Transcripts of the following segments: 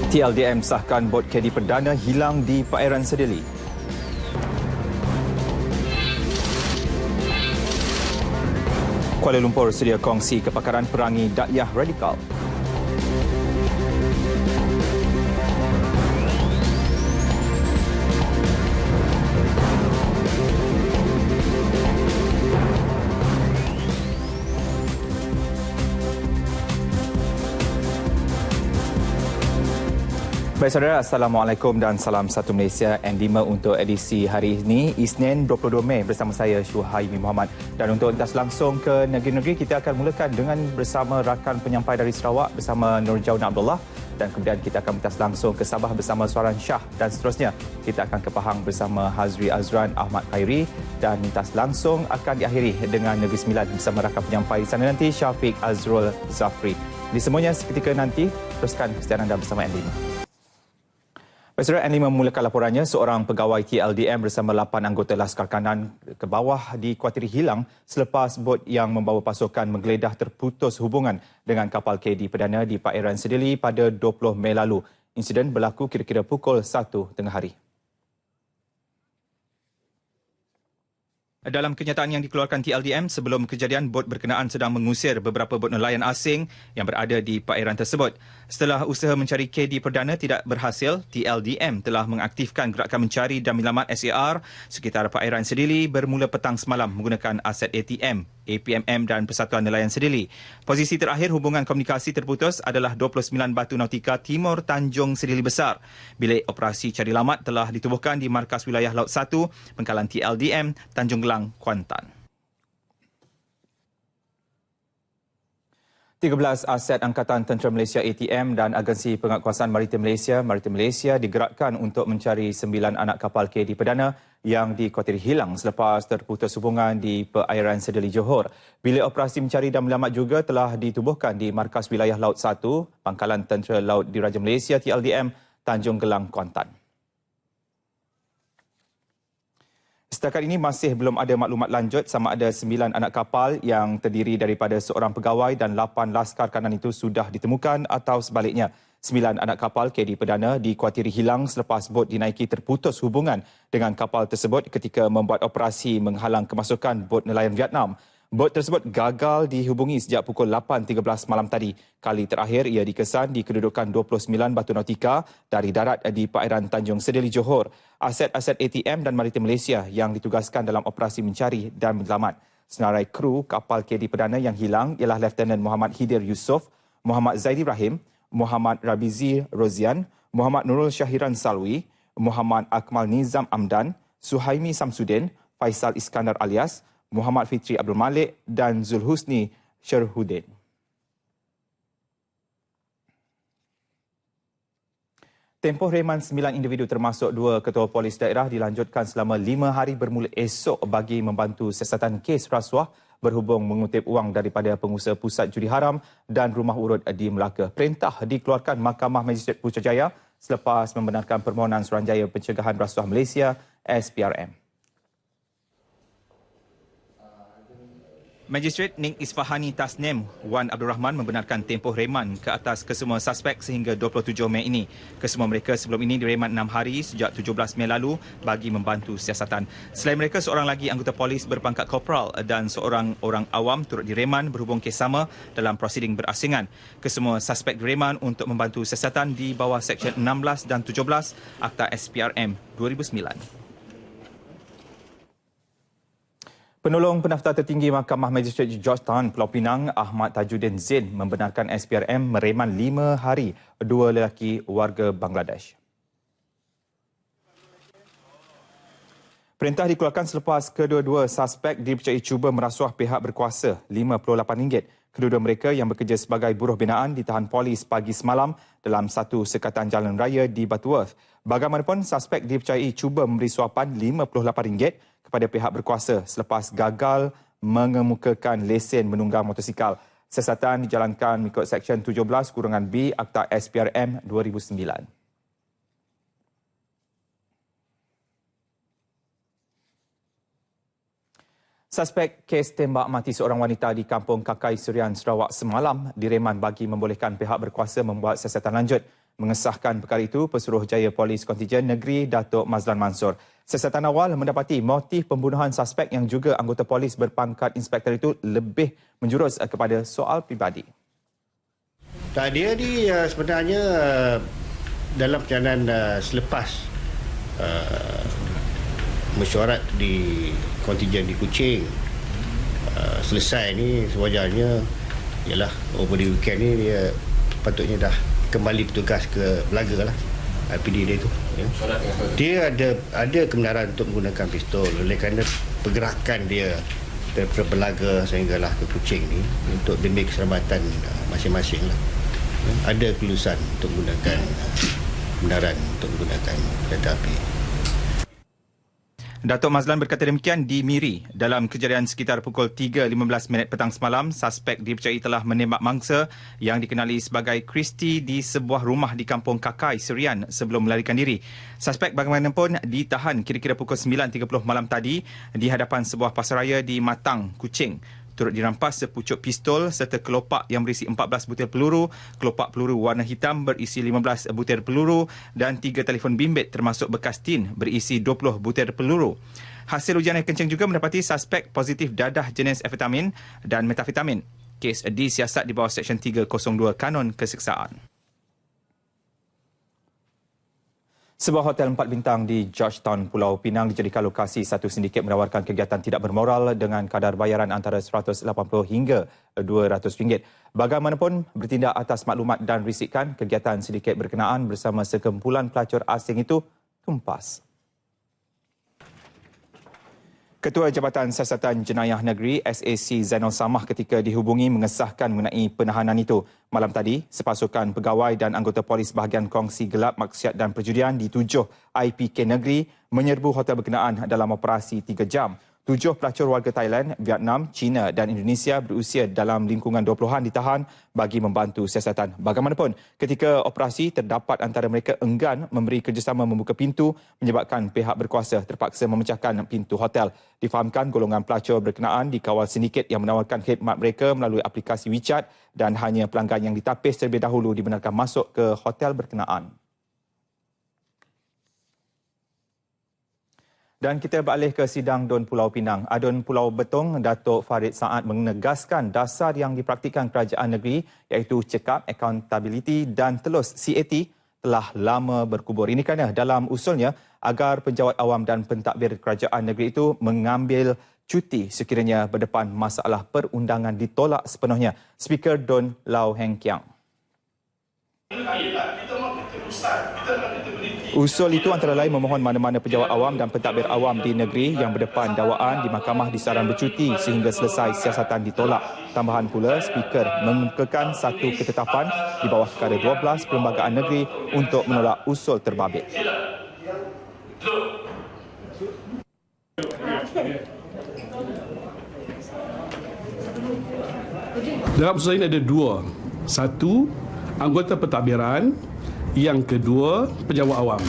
TLDM sahkan bot kedi perdana hilang di perairan Sedeli. Kuala Lumpur sedia kongsi kepakaran perangi dakwah radikal. Baik saudara, Assalamualaikum dan salam satu Malaysia N5 untuk edisi hari ini, Isnin 22 Mei bersama saya Syuhaimi Muhammad. Dan untuk lintas langsung ke negeri-negeri, kita akan mulakan dengan bersama rakan penyampai dari Sarawak bersama Nurjaun Abdullah, dan kemudian kita akan lintas langsung ke Sabah bersama Suaran Shah, dan seterusnya kita akan ke Pahang bersama Hazri Azran Ahmad Khairi, dan lintas langsung akan diakhiri dengan Negeri Sembilan bersama rakan penyampai di sana nanti Syafiq Azrul Zafri. Di semuanya seketika nanti, teruskan kesetiaan anda bersama N5. Saudara, N5 memulakan laporannya. Seorang pegawai TLDM bersama 8 anggota Laskar Kanan ke bawah dikuatiri hilang selepas bot yang membawa pasukan menggeledah terputus hubungan dengan kapal KD Perdana di perairan Sedeli pada 20 Mei lalu. Insiden berlaku kira-kira pukul 1 tengah hari. Dalam kenyataan yang dikeluarkan TLDM, sebelum kejadian, bot berkenaan sedang mengusir beberapa bot nelayan asing yang berada di perairan tersebut. Setelah usaha mencari KD Perdana tidak berhasil, TLDM telah mengaktifkan gerakan mencari dan menyelamat SAR sekitar perairan Sedeli bermula petang semalam menggunakan aset ATM, APMM dan Persatuan Nelayan Sedeli. Posisi terakhir hubungan komunikasi terputus adalah 29 Batu Nautika Timur Tanjung Sedeli Besar. Bilik operasi cari lamat telah ditubuhkan di Markas Wilayah Laut 1, Pangkalan TLDM, Tanjung Gelang, Kuantan. 13 aset Angkatan Tentera Malaysia ATM dan Agensi Penguatkuasaan Maritim Malaysia digerakkan untuk mencari 9 anak kapal KD Perdana yang dikuatiri hilang selepas terputus hubungan di perairan Sedeli, Johor. Bilik operasi mencari dan menyelamat juga telah ditubuhkan di Markas Wilayah Laut 1, Pangkalan Tentera Laut Diraja Malaysia TLDM, Tanjung Gelang, Kuantan. Setakat ini masih belum ada maklumat lanjut sama ada 9 anak kapal yang terdiri daripada seorang pegawai dan 8 Laskar Kanan itu sudah ditemukan atau sebaliknya. 9 anak kapal KD Perdana dikuatiri hilang selepas bot dinaiki terputus hubungan dengan kapal tersebut ketika membuat operasi menghalang kemasukan bot nelayan Vietnam. Bot tersebut gagal dihubungi sejak pukul 8.13 malam tadi. Kali terakhir ia dikesan di kedudukan 29 Batu Nautika dari darat di perairan Tanjung Sedeli, Johor. Aset-aset ATM dan Maritim Malaysia yang ditugaskan dalam operasi mencari dan menyelamat. Senarai kru kapal KD Perdana yang hilang ialah Lieutenant Muhammad Hidir Yusof, Muhammad Zaidi Rahim, Muhammad Rabizi Rozian, Muhammad Nurul Syahiran Salwi, Muhammad Akmal Nizam Amdan, Suhaimi Samsudin, Faisal Iskandar Alias, Muhammad Fitri Abdul Malik dan Zulhusni Syarhuddin. Tempoh reman 9 individu termasuk 2 ketua polis daerah dilanjutkan selama 5 hari bermula esok bagi membantu siasatan kes rasuah berhubung mengutip wang daripada pengusaha pusat judi haram dan rumah urut di Melaka. Perintah dikeluarkan Mahkamah Magistrate Putrajaya selepas membenarkan permohonan Suruhanjaya Pencegahan Rasuah Malaysia SPRM. Magistrate Nik Isfahani Tasnim Wan Abdul Rahman membenarkan tempoh reman ke atas kesemua suspek sehingga 27 Mei ini. Kesemua mereka sebelum ini direman 6 hari sejak 17 Mei lalu bagi membantu siasatan. Selain mereka, seorang lagi anggota polis berpangkat korporal dan seorang orang awam turut direman berhubung kes sama dalam prosiding berasingan. Kesemua suspek direman untuk membantu siasatan di bawah Seksyen 16 dan 17 Akta SPRM 2009. Penolong Pendaftar Tertinggi Mahkamah Magistrate Georgetown, Pulau Pinang, Ahmad Tajuddin Zain membenarkan SPRM mereman 5 hari 2 lelaki warga Bangladesh. Perintah dikeluarkan selepas kedua-dua suspek dipercayai cuba merasuah pihak berkuasa RM58. Kedua-dua mereka yang bekerja sebagai buruh binaan ditahan polis pagi semalam dalam satu sekatan jalan raya di Butterworth. Bagaimanapun, suspek dipercayai cuba memberi suapan RM58 kepada pihak berkuasa selepas gagal mengemukakan lesen menunggang motosikal. Siasatan dijalankan mengikut Seksyen 17-B Akta SPRM 2009. Suspek kes tembak mati seorang wanita di Kampung Kakai Surian, Sarawak semalam direman bagi membolehkan pihak berkuasa membuat siasatan lanjut. Mengesahkan perkara itu, Pesuruhjaya Polis Kontijen Negeri Datuk Mazlan Mansor. Siasatan awal mendapati motif pembunuhan suspek yang juga anggota polis berpangkat inspektor itu lebih menjurus kepada soal pribadi. Dia ni sebenarnya dalam perjalanan selepas mesyuarat di kontijen di Kuching selesai ni, sewajarnya ialah over the weekend ni dia patutnya dah kembali bertugas ke Belaga lah, IPD dia tu. Ya. Dia ada kebenaran untuk menggunakan pistol, oleh kerana pergerakan dia daripada Belaga sehinggalah ke Kuching ni untuk demi keselamatan masing-masing lah. Ya. Ada kelulusan untuk menggunakan kebenaran untuk menggunakan kereta api. Datuk Mazlan berkata demikian di Miri. Dalam kejadian sekitar pukul 3.15 petang semalam, suspek dipercayai telah menembak mangsa yang dikenali sebagai Kristi di sebuah rumah di kampung Kakai, Serian sebelum melarikan diri. Suspek bagaimanapun ditahan kira-kira pukul 9.30 malam tadi di hadapan sebuah pasaraya di Matang, Kuching. Turut dirampas sepucuk pistol serta kelopak yang berisi 14 butir peluru, kelopak peluru warna hitam berisi 15 butir peluru dan 3 telefon bimbit termasuk bekas tin berisi 20 butir peluru. Hasil ujian yang kencang juga mendapati suspek positif dadah jenis amfetamin dan metafetamin. Kes disiasat di bawah Seksyen 302 Kanun Keseksaan. Sebuah hotel 4 bintang di Georgetown, Pulau Pinang dijadikan lokasi satu sindiket menawarkan kegiatan tidak bermoral dengan kadar bayaran antara RM180 hingga RM200. Bagaimanapun, bertindak atas maklumat dan risikan, kegiatan sindiket berkenaan bersama sekumpulan pelacur asing itu tumpas. Ketua Jabatan Siasatan Jenayah Negeri SAC Zainal Samah ketika dihubungi mengesahkan mengenai penahanan itu. Malam tadi, sepasukan pegawai dan anggota polis bahagian kongsi gelap maksiat dan perjudian di 7 IPK Negeri menyerbu hotel berkenaan dalam operasi 3 jam. 7 pelacur warga Thailand, Vietnam, China dan Indonesia berusia dalam lingkungan 20-an ditahan bagi membantu siasatan. Bagaimanapun, ketika operasi terdapat antara mereka enggan memberi kerjasama membuka pintu menyebabkan pihak berkuasa terpaksa memecahkan pintu hotel. Difahamkan golongan pelacur berkenaan dikawal sindiket yang menawarkan khidmat mereka melalui aplikasi WeChat dan hanya pelanggan yang ditapis terlebih dahulu dibenarkan masuk ke hotel berkenaan. Dan kita beralih ke sidang DUN Pulau Pinang. Adun Pulau Betong, Datuk Farid Saad menegaskan dasar yang dipraktikan kerajaan negeri iaitu cekap, accountability dan telus CAT telah lama berkubur. Ini kerana dalam usulnya agar penjawat awam dan pentadbir kerajaan negeri itu mengambil cuti sekiranya berdepan masalah perundangan ditolak sepenuhnya. Speaker DUN Lau Heng Kiang. Usul itu antara lain memohon mana-mana penjawat awam dan pentadbir awam di negeri yang berdepan dakwaan di mahkamah disaran bercuti sehingga selesai siasatan ditolak. Tambahan pula, Speaker mengemukakan satu ketetapan di bawah perkara 12 Perlembagaan Negeri untuk menolak usul terbabit. Dalam usul ini ada dua. Satu, anggota pentadbiran. Yang kedua, penjawat awam.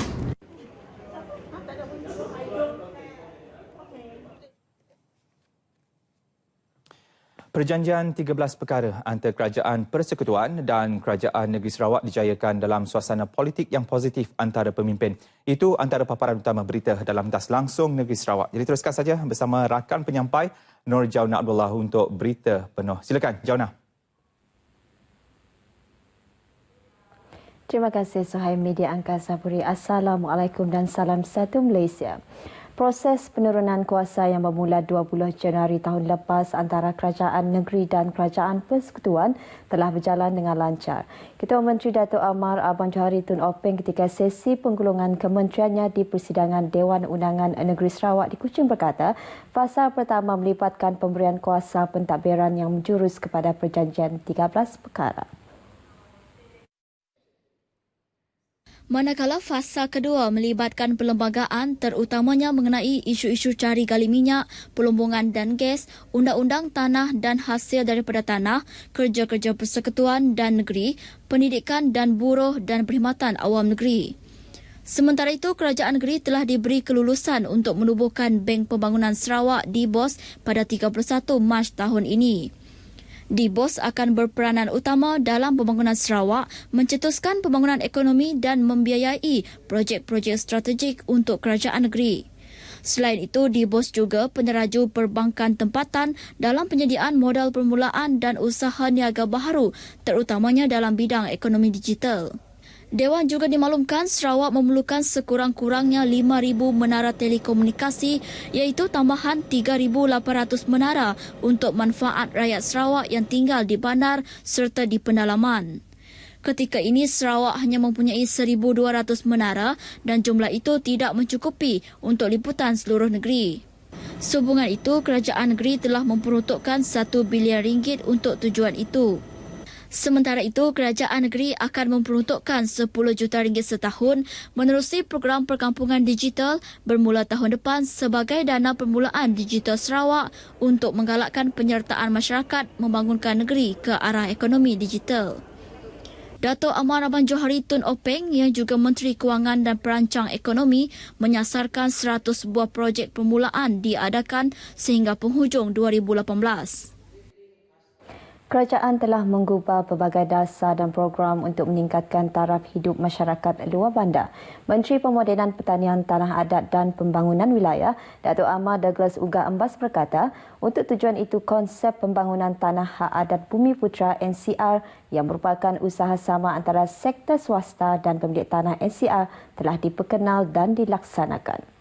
Perjanjian 13 perkara antara Kerajaan Persekutuan dan Kerajaan Negeri Sarawak dijayakan dalam suasana politik yang positif antara pemimpin. Itu antara paparan utama berita dalam Das Langsung Negeri Sarawak. Jadi teruskan saja bersama rakan penyampai Nur Jauna Abdullah untuk berita penuh. Silakan, Jauna. Terima kasih Suhaim Media Angkasa Puri. Assalamualaikum dan salam satu Malaysia. Proses penurunan kuasa yang bermula 20 Januari tahun lepas antara Kerajaan Negeri dan Kerajaan Persekutuan telah berjalan dengan lancar. Ketua Menteri Datuk Amar Abang Johari Tun Openg ketika sesi penggulungan kementeriannya di Persidangan Dewan Undangan Negeri Sarawak di Kuching berkata, fasa pertama melibatkan pemberian kuasa pentadbiran yang menjurus kepada perjanjian 13 perkara. Manakala fasa kedua melibatkan perlembagaan terutamanya mengenai isu-isu cari gali minyak, pelumbungan dan gas, undang-undang tanah dan hasil daripada tanah, kerja-kerja persekutuan dan negeri, pendidikan dan buruh dan perkhidmatan awam negeri. Sementara itu, kerajaan negeri telah diberi kelulusan untuk menubuhkan Bank Pembangunan Sarawak di BOS pada 31 Mac tahun ini. DBOS akan berperanan utama dalam pembangunan Sarawak, mencetuskan pembangunan ekonomi dan membiayai projek-projek strategik untuk kerajaan negeri. Selain itu, DBOS juga peneraju perbankan tempatan dalam penyediaan modal permulaan dan usaha niaga baharu, terutamanya dalam bidang ekonomi digital. Dewan juga dimaklumkan Sarawak memerlukan sekurang-kurangnya 5,000 menara telekomunikasi iaitu tambahan 3,800 menara untuk manfaat rakyat Sarawak yang tinggal di bandar serta di pendalaman. Ketika ini Sarawak hanya mempunyai 1,200 menara dan jumlah itu tidak mencukupi untuk liputan seluruh negeri. Sehubungan itu, kerajaan negeri telah memperuntukkan RM1 bilion untuk tujuan itu. Sementara itu, kerajaan negeri akan memperuntukkan RM10 juta setahun menerusi program perkampungan digital bermula tahun depan sebagai dana permulaan digital Sarawak untuk menggalakkan penyertaan masyarakat membangunkan negeri ke arah ekonomi digital. Dato' Amar Abang Johari Tun Openg yang juga Menteri Kewangan dan Perancang Ekonomi menyasarkan 100 buah projek permulaan diadakan sehingga penghujung 2018. Kerajaan telah menggubah pelbagai dasar dan program untuk meningkatkan taraf hidup masyarakat luar bandar. Menteri Pemodenan Pertanian Tanah Adat dan Pembangunan Wilayah, Dato' Amar Douglas Uga Embas berkata, untuk tujuan itu konsep pembangunan Tanah Hak Adat Bumiputera NCR yang merupakan usaha sama antara sektor swasta dan pemilik tanah NCR telah diperkenal dan dilaksanakan.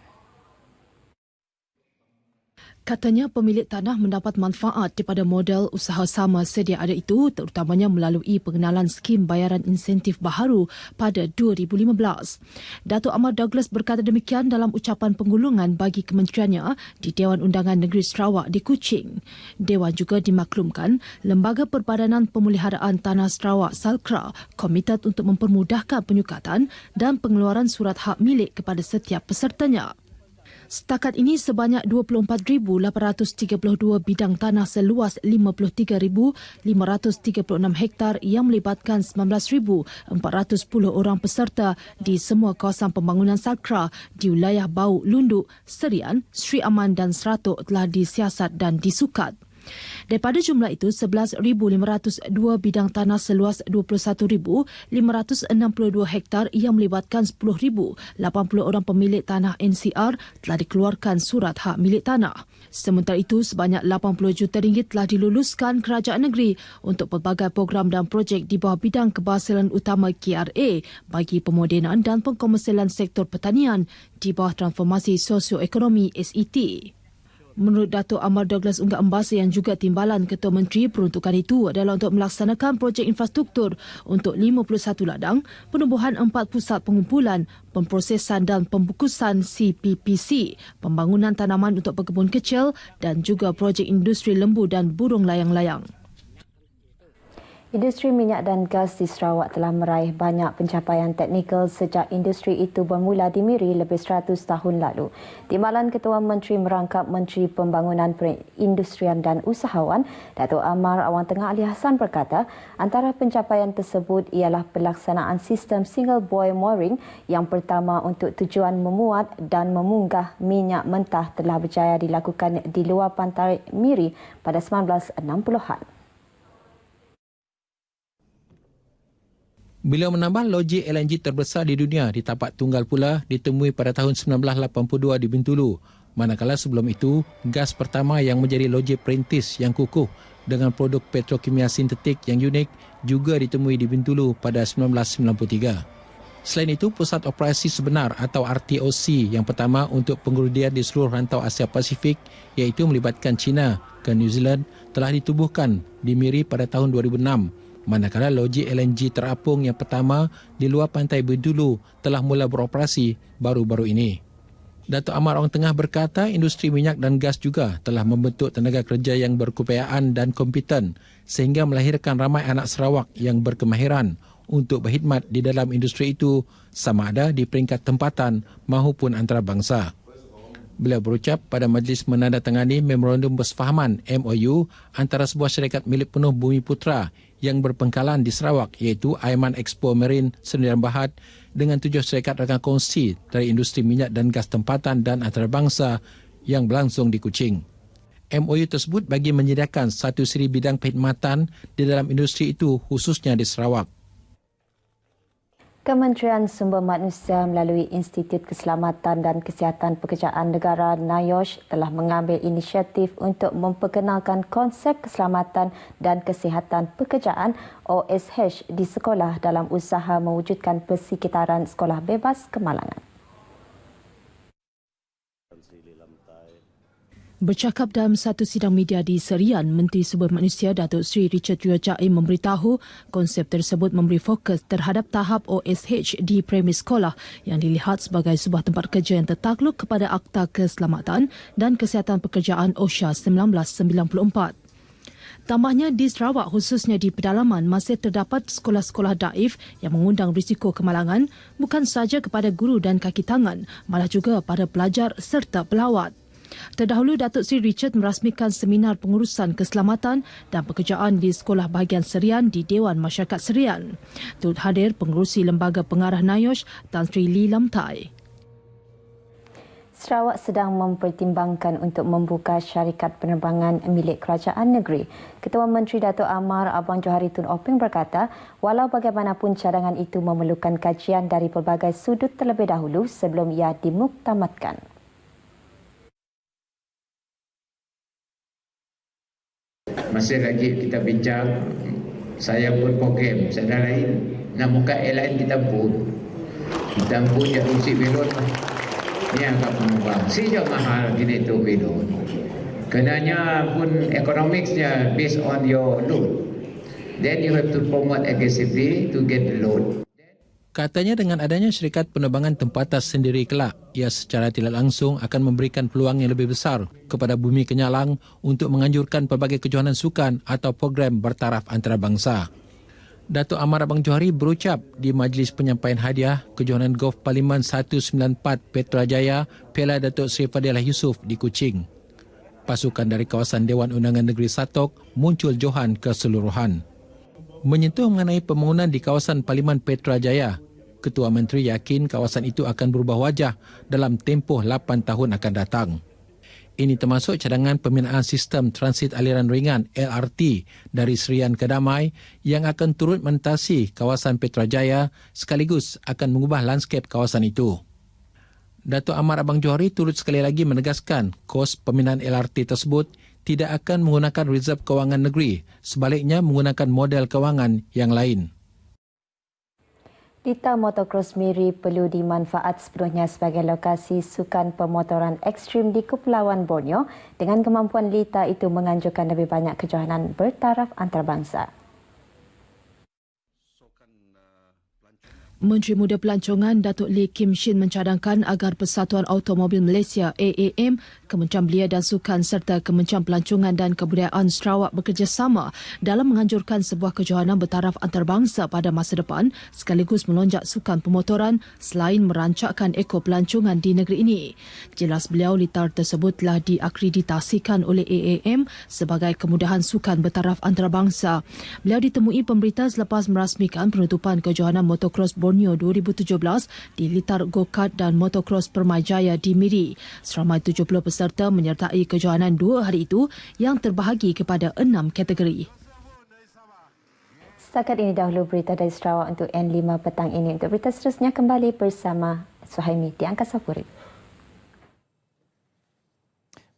Katanya pemilik tanah mendapat manfaat daripada model usaha sama sedia ada itu terutamanya melalui pengenalan skim bayaran insentif baharu pada 2015. Dato' Amar Douglas berkata demikian dalam ucapan penggulungan bagi kementeriannya di Dewan Undangan Negeri Sarawak di Kuching. Dewan juga dimaklumkan Lembaga Perbadanan Pemeliharaan Tanah Sarawak SALKRA komited untuk mempermudahkan penyukatan dan pengeluaran surat hak milik kepada setiap pesertanya. Setakat ini sebanyak 24,832 bidang tanah seluas 53,536 hektar yang melibatkan 19,410 orang peserta di semua kawasan pembangunan SALKRA di wilayah Bau, Lunduk, Serian, Sri Aman dan Seratuk telah disiasat dan disukat. Daripada jumlah itu, 11,502 bidang tanah seluas 21,562 hektar yang melibatkan 10,080 orang pemilik tanah NCR telah dikeluarkan surat hak milik tanah. Sementara itu, sebanyak RM80 juta telah diluluskan kerajaan negeri untuk pelbagai program dan projek di bawah bidang keberhasilan utama KRA bagi pemodenan dan pengkomersialan sektor pertanian di bawah transformasi sosioekonomi SET. Menurut Dato' Amar Douglas Uga Embas yang juga timbalan Ketua Menteri, peruntukan itu adalah untuk melaksanakan projek infrastruktur untuk 51 ladang, penubuhan 4 pusat pengumpulan, pemprosesan dan pembukusan CPPC, pembangunan tanaman untuk pekebun kecil dan juga projek industri lembu dan burung layang-layang. Industri minyak dan gas di Sarawak telah meraih banyak pencapaian teknikal sejak industri itu bermula di Miri lebih 100 tahun lalu. Timbalan Ketua Menteri merangkap Menteri Pembangunan Perindustrian dan Usahawan, Dato' Amar Awang Tengah Ali Hassan berkata, antara pencapaian tersebut ialah pelaksanaan sistem single boy mooring yang pertama untuk tujuan memuat dan memunggah minyak mentah telah berjaya dilakukan di luar pantai Miri pada 1960-an. Beliau menambah logik LNG terbesar di dunia di tapak tunggal pula ditemui pada tahun 1982 di Bintulu. Manakala sebelum itu, gas pertama yang menjadi logik perintis yang kukuh dengan produk petrokimia sintetik yang unik juga ditemui di Bintulu pada 1993. Selain itu, pusat operasi sebenar atau RTOC yang pertama untuk pengurudian di seluruh rantau Asia Pasifik iaitu melibatkan China ke New Zealand telah ditubuhkan di Miri pada tahun 2006. Manakala logik LNG terapung yang pertama di luar pantai Bintulu telah mula beroperasi baru-baru ini. Dato' Amar Awang Tengah berkata industri minyak dan gas juga telah membentuk tenaga kerja yang berkeupayaan dan kompeten sehingga melahirkan ramai anak Sarawak yang berkemahiran untuk berkhidmat di dalam industri itu sama ada di peringkat tempatan maupun antarabangsa. Beliau berucap pada majlis menandatangani Memorandum Bersefahaman MOU antara sebuah syarikat milik penuh Bumiputera yang berpengkalan di Sarawak iaitu Aiman Expo Marine Sdn Bhd dengan 7 syarikat rakan kongsi dari industri minyak dan gas tempatan dan antarabangsa yang berlangsung di Kuching. MOU tersebut bagi menyediakan satu siri bidang perkhidmatan di dalam industri itu khususnya di Sarawak. Kementerian Sumber Manusia melalui Institut Keselamatan dan Kesihatan Pekerjaan Negara NIOSH telah mengambil inisiatif untuk memperkenalkan konsep keselamatan dan kesihatan pekerjaan OSH di sekolah dalam usaha mewujudkan persekitaran sekolah bebas kemalangan. Bercakap dalam satu sidang media di Serian, Menteri Sumber Manusia Datuk Seri Richard Riojaim memberitahu konsep tersebut memberi fokus terhadap tahap OSH di premis sekolah yang dilihat sebagai sebuah tempat kerja yang tertakluk kepada Akta Keselamatan dan Kesihatan Pekerjaan OSHA 1994. Tambahnya, di Sarawak khususnya di pedalaman masih terdapat sekolah-sekolah daif yang mengundang risiko kemalangan bukan sahaja kepada guru dan kaki tangan, malah juga pada pelajar serta pelawat. Terdahulu, Datuk Seri Richard merasmikan seminar pengurusan keselamatan dan pekerjaan di Sekolah Bahagian Serian di Dewan Masyarakat Serian. Turut hadir Pengerusi Lembaga Pengarah NIOSH, Tan Sri Lee Lam Tai. Sarawak sedang mempertimbangkan untuk membuka syarikat penerbangan milik kerajaan negeri. Ketua Menteri Datuk Amar Abang Johari Tun Openg berkata, walau bagaimanapun cadangan itu memerlukan kajian dari pelbagai sudut terlebih dahulu sebelum ia dimuktamadkan. Masih lagi kita bincang, saya pun program, saya lain nak buka airline kita pun jadi usi pilot ni agak mengubah sejak mahal gini tu pilot kenanya pun economicsnya based on your load, then you have to promote aggressively to get the load. Katanya dengan adanya syarikat penerbangan tempatan sendiri kelak, ia secara tidak langsung akan memberikan peluang yang lebih besar kepada Bumi Kenyalang untuk menganjurkan pelbagai kejohanan sukan atau program bertaraf antarabangsa. Datuk Amar Abang Johari berucap di majlis penyampaian hadiah kejohanan golf Parlimen 194 Petrajaya Piala Datuk Seri Fadilah Yusof di Kuching. Pasukan dari kawasan Dewan Undangan Negeri Satok muncul johan keseluruhan. Menyentuh mengenai pembangunan di kawasan Parlimen Petrajaya, Ketua Menteri yakin kawasan itu akan berubah wajah dalam tempoh 8 tahun akan datang. Ini termasuk cadangan pembinaan sistem transit aliran ringan LRT dari Serian ke Damai yang akan turut mentasi kawasan Petrajaya sekaligus akan mengubah lanskap kawasan itu. Datuk Amar Abang Johari turut sekali lagi menegaskan kos pembinaan LRT tersebut tidak akan menggunakan reserve kewangan negeri, sebaliknya menggunakan model kewangan yang lain. Lita Motocross Miri perlu dimanfaat sepenuhnya sebagai lokasi sukan pemotoran ekstrim di Kepulauan Borneo dengan kemampuan Lita itu menganjurkan lebih banyak kejohanan bertaraf antarabangsa. Menteri Muda Pelancongan Datuk Lee Kim Shin mencadangkan agar Persatuan Automobil Malaysia AAM, Kementerian Belia dan Sukan serta Kementerian Pelancongan dan Kebudayaan Sarawak bekerjasama dalam menganjurkan sebuah kejohanan bertaraf antarabangsa pada masa depan sekaligus melonjak sukan pemotoran selain merancakkan ekor pelancongan di negeri ini. Jelas beliau, litar tersebut telah diakreditasikan oleh AAM sebagai kemudahan sukan bertaraf antarabangsa. Beliau ditemui pemberita selepas merasmikan penutupan kejohanan motocross Borneo 2017 di litar go-kart dan motocross Permajaya di Miri. Seramai 70 peserta menyertai kejohanan 2 hari itu yang terbahagi kepada 6 kategori. Setakat ini dahulu berita dari Sarawak untuk N5 petang ini. Untuk berita seterusnya kembali bersama Suhaimi di Angkasa Puri.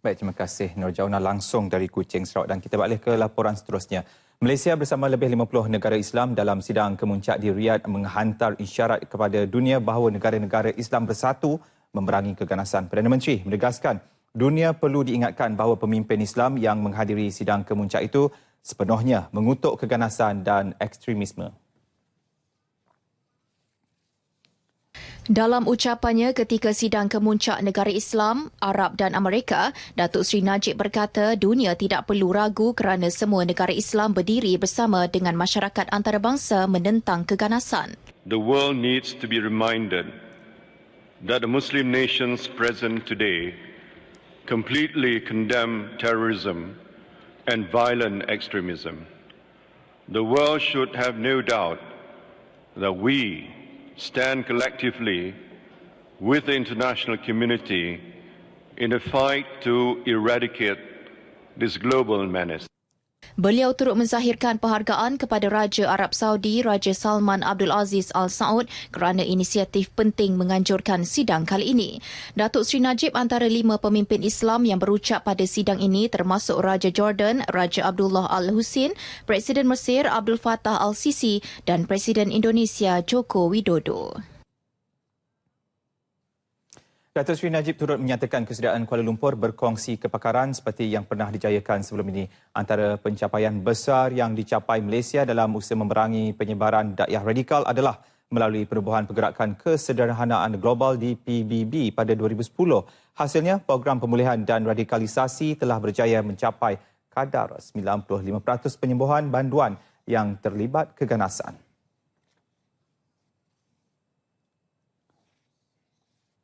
Baik, terima kasih Nur Jauna langsung dari Kuching, Sarawak, dan kita balik ke laporan seterusnya. Malaysia bersama lebih 50 negara Islam dalam sidang kemuncak di Riyadh menghantar isyarat kepada dunia bahawa negara-negara Islam bersatu memerangi keganasan. Perdana Menteri menegaskan dunia perlu diingatkan bahawa pemimpin Islam yang menghadiri sidang kemuncak itu sepenuhnya mengutuk keganasan dan ekstremisme. Dalam ucapannya ketika sidang kemuncak negara Islam, Arab dan Amerika, Datuk Seri Najib berkata dunia tidak perlu ragu kerana semua negara Islam berdiri bersama dengan masyarakat antarabangsa menentang keganasan. The world needs to be reminded that the Muslim nations present today completely condemn terrorism and violent extremism. The world should have no doubt that we stand collectively with the international community in the fight to eradicate this global menace. Beliau turut menzahirkan penghargaan kepada Raja Arab Saudi Raja Salman Abdul Aziz Al Saud kerana inisiatif penting menganjurkan sidang kali ini. Datuk Seri Najib antara 5 pemimpin Islam yang berucap pada sidang ini termasuk Raja Jordan Raja Abdullah Al Husain, Presiden Mesir Abdul Fattah Al Sisi dan Presiden Indonesia Joko Widodo. Datuk Seri Najib turut menyatakan kesediaan Kuala Lumpur berkongsi kepakaran seperti yang pernah dijayakan sebelum ini. Antara pencapaian besar yang dicapai Malaysia dalam usaha memerangi penyebaran dakwah radikal adalah melalui penubuhan pergerakan kesederhanaan global di PBB pada 2010. Hasilnya, program pemulihan dan radikalisasi telah berjaya mencapai kadar 95% penyembuhan banduan yang terlibat keganasan.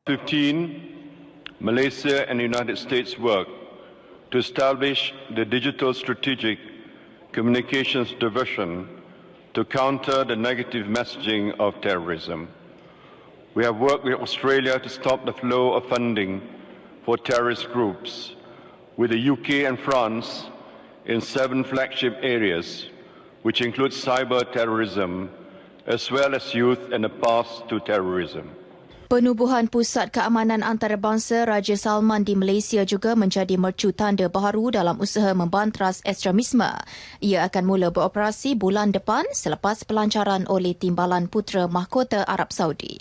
15, Malaysia and the United States work to establish the Digital Strategic Communications Division to counter the negative messaging of terrorism. We have worked with Australia to stop the flow of funding for terrorist groups, with the UK and France in 7 flagship areas, which include cyber terrorism, as well as youth and the path to terrorism. Penubuhan Pusat Keamanan Antarabangsa Raja Salman di Malaysia juga menjadi mercu tanda baharu dalam usaha membantras ekstremisme. Ia akan mula beroperasi bulan depan selepas pelancaran oleh Timbalan Putera Mahkota Arab Saudi.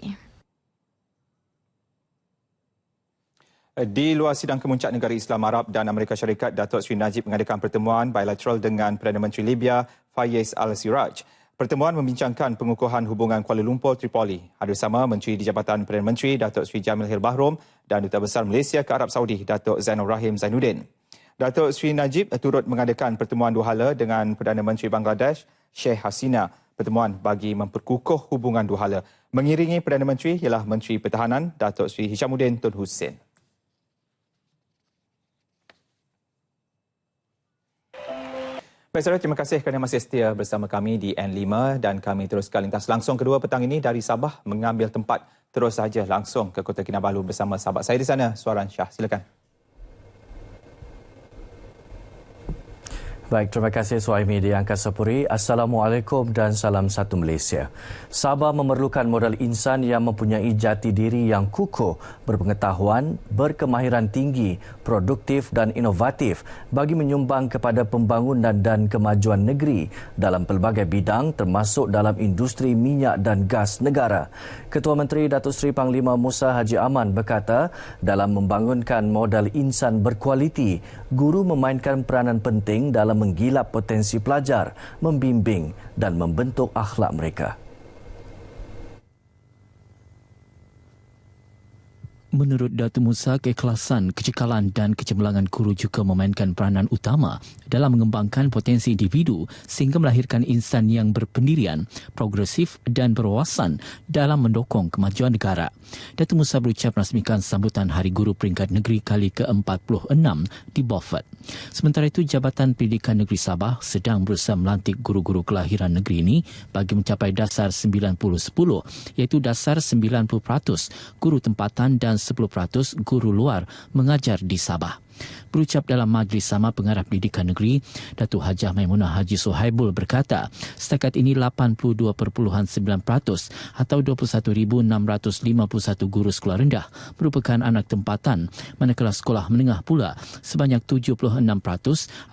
Di luar sidang kemuncak negara Islam Arab dan Amerika Syarikat, Datuk Seri Najib mengadakan pertemuan bilateral dengan Perdana Menteri Libya Fayez Al-Siraj. Pertemuan membincangkan pengukuhan hubungan Kuala Lumpur-Tripoli. Hadir sama Menteri di Jabatan Perdana Menteri Datuk Seri Jamil Hil Bahrom dan Duta Besar Malaysia ke Arab Saudi Datuk Zainul Rahim Zainuddin. Datuk Seri Najib turut mengadakan pertemuan dua hala dengan Perdana Menteri Bangladesh Sheikh Hasina. Pertemuan bagi memperkukuh hubungan dua hala. Mengiringi Perdana Menteri ialah Menteri Pertahanan Datuk Seri Hishamuddin Tun Hussein. Baik saudara, terima kasih kerana masih setia bersama kami di N5 dan kami teruskan lintas langsung kedua petang ini dari Sabah mengambil tempat terus saja langsung ke Kota Kinabalu bersama sahabat saya di sana, Suaran Shah. Silakan. Baik, terima kasih Suhaimi di Angkasa Puri. Assalamualaikum dan salam satu Malaysia. Sabah memerlukan modal insan yang mempunyai jati diri yang kukuh, berpengetahuan, berkemahiran tinggi, produktif dan inovatif bagi menyumbang kepada pembangunan dan kemajuan negeri dalam pelbagai bidang termasuk dalam industri minyak dan gas negara. Ketua Menteri Datuk Seri Panglima Musa Haji Aman berkata, dalam membangunkan modal insan berkualiti, guru memainkan peranan penting dalam menggilap potensi pelajar, membimbing dan membentuk akhlak mereka. Menurut Datuk Musa, keikhlasan, kecekalan dan kecemerlangan guru juga memainkan peranan utama dalam mengembangkan potensi individu sehingga melahirkan insan yang berpendirian, progresif dan berwawasan dalam mendukung kemajuan negara. Datuk Musa berucap merasmikan sambutan Hari Guru Peringkat Negeri kali ke-46 di Beaufort. Sementara itu, Jabatan Pendidikan Negeri Sabah sedang berusaha melantik guru-guru kelahiran negeri ini bagi mencapai dasar 90-10, iaitu dasar 90% guru tempatan dan 10% guru luar mengajar di Sabah. Berucap dalam majlis sama Pengarah Pendidikan Negeri, Datuk Hajah Maimunah Haji Sohaibul berkata, setakat ini 82.9% atau 21,651 guru sekolah rendah merupakan anak tempatan, manakala sekolah menengah pula sebanyak 76%